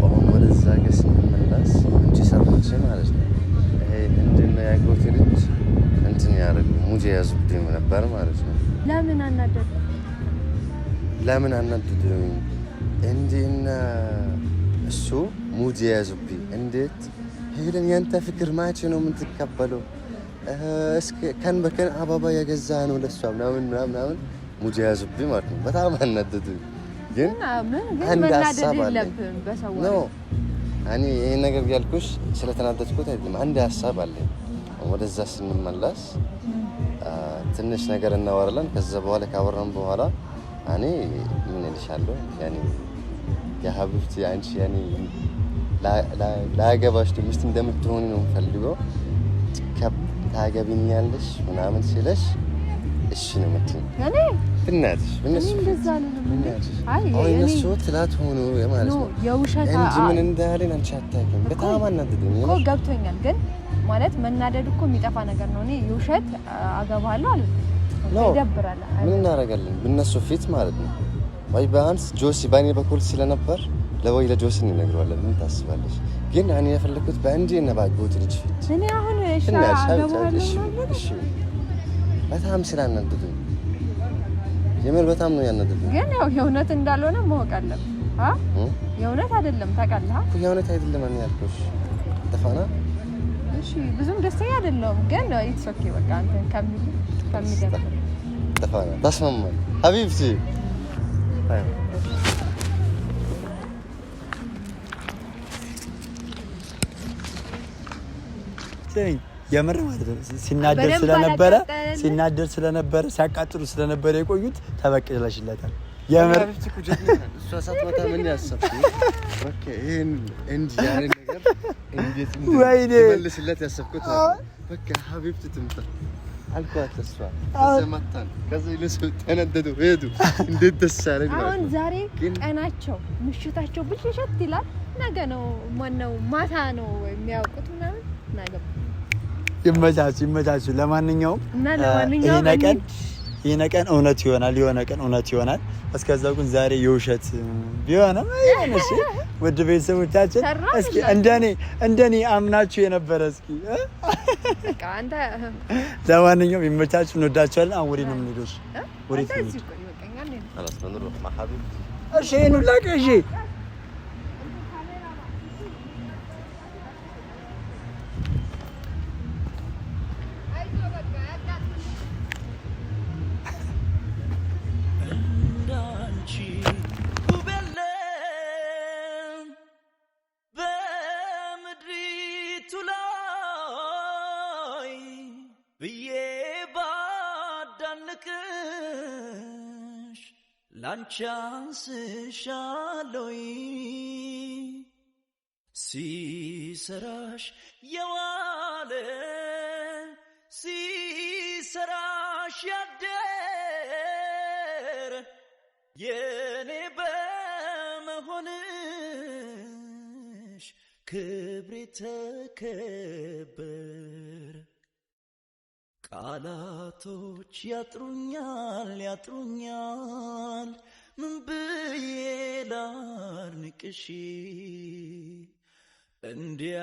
Speaker 5: አሁን ወደዛ ገስ እንመለስ አንቺ ሰርቶች ማለት ነው ይሄ ምንድነው ያጎት ልጅ እንትን ያረግ ሙጂ ያዙብኝ ነበር ማለት ነው። ለምን አናደደኝ እንዴና እሱ ሙጂ ያዙብኝ እንዴት ሄለን ያንተ ፍቅር ማቼ ነው የምትቀበለው? እስከ ከን በከን አባባ ያገዛ ነው ለሷ ምናምን ሙጂ ያዙብኝ ማለት ነው። በጣም አናደደኝ። ግን አንድ ሀሳብ አለ ነው እኔ ይሄን ነገር ያልኩሽ ስለተናደድኩት አይደለም። አንድ ሀሳብ አለ። ወደዛ ስንመለስ ትንሽ ነገር እናወራለን። ከዛ በኋላ ካወራን በኋላ እኔ ምን እልሻለሁ ያኔ የሀቢብቲ አንቺ ያኔ ላገባሽ ሚስት እንደምትሆኒ ነው የምፈልገው። ታገቢኛለሽ ምናምን ሲለሽ እሺ ነው የምትይኝ እኔ እናትሽ እነሱ
Speaker 2: እንደዛ ነው።
Speaker 5: አይ እነሱ ትላት ሆኖ ማለት ነው የውሸት እንጂ ምን እንዳለን አንቺ አታውቂም። በጣም አናደደኝ
Speaker 2: እኮ ገብቶኛል። ግን ማለት መናደድ እኮ የሚጠፋ ነገር ነው። እኔ የውሸት አገባለሁ አለ ነው ይደብራል።
Speaker 5: ምን እናደርጋለን በእነሱ ፊት ማለት ነው። ወይ ቢያንስ ጆሲ ባኔ በኩል ስለነበር ለወይ ለጆሲ እንነግረዋለን። ምን ታስባለሽ? ግን እኔ የፈለኩት በእንጂ እና ባጎት ልጅ ፊት
Speaker 2: እኔ አሁን እሺ አገባለሁ
Speaker 5: እሺ በጣም ስላናደደኝ የምር በጣም ነው ያናደደኝ።
Speaker 2: ግን ያው የእውነት እንዳልሆነ ማወቅ አለብህ። የእውነት አይደለም ታውቃለህ።
Speaker 5: የእውነት አይደለም እኔ ያልኩሽ ተፋና።
Speaker 2: እሺ ብዙም ደስተኛ አይደለሁም ግን ኢትስ ኦኬ በቃ አንተ ከሚል
Speaker 5: اتفقنا تصمم حبيبتي طيب
Speaker 4: የምር ማለት ነው ሲናደር ስለነበረ ሲያቃጥሉ ስለነበረ የቆዩት ተበቅለሽለታል። የምር
Speaker 5: እሷ ሳትመጣ ምን ያሰብኩ በቃ ይሄን እንጂ ያለ ነገር እንዴት እንደምልስለት ያሰብኩት በቃ ሀቢብቲ ትምጣ አልኳት። እሷ ዘመታን ከዛ ይልስ ተነደዱ ሄዱ። እንዴት ደስ አለኝ ማለት ነው።
Speaker 2: አሁን ዛሬ ቀናቸው ምሽታቸው ብልሽት ይላል። ነገ ነው ማነው ማታ ነው የሚያውቁት ምናምን ነገ
Speaker 4: ይመቻችሁ። ለማንኛውም ይሄ ቀን እውነት ይሆናል፣ የሆነ ቀን እውነት ይሆናል። እስከዛው ግን ዛሬ የውሸት ቢሆንም እሺ፣ ውድ ቤተሰቦቻችን እስኪ እንደኔ አምናችሁ የነበረ እስኪ
Speaker 2: በቃ አንተ
Speaker 4: ለማንኛውም ይመቻችሁ፣ እንወዳችኋለን። አሁን ወሬ ነው የምንሄደው። ወሬ ነው
Speaker 5: خلاص بنروح مع حبيبتي
Speaker 4: እሺ ነው ላቀሽ
Speaker 6: ላንቻንስሻለይ ሲሰራሽ የዋለ ሲሰራሽ ያደረ የኔ በመሆንሽ ክብሬ ተከበረ። ቃላቶች ያጥሩኛል ምን ብዬ ላድንቅሽ እንዲያ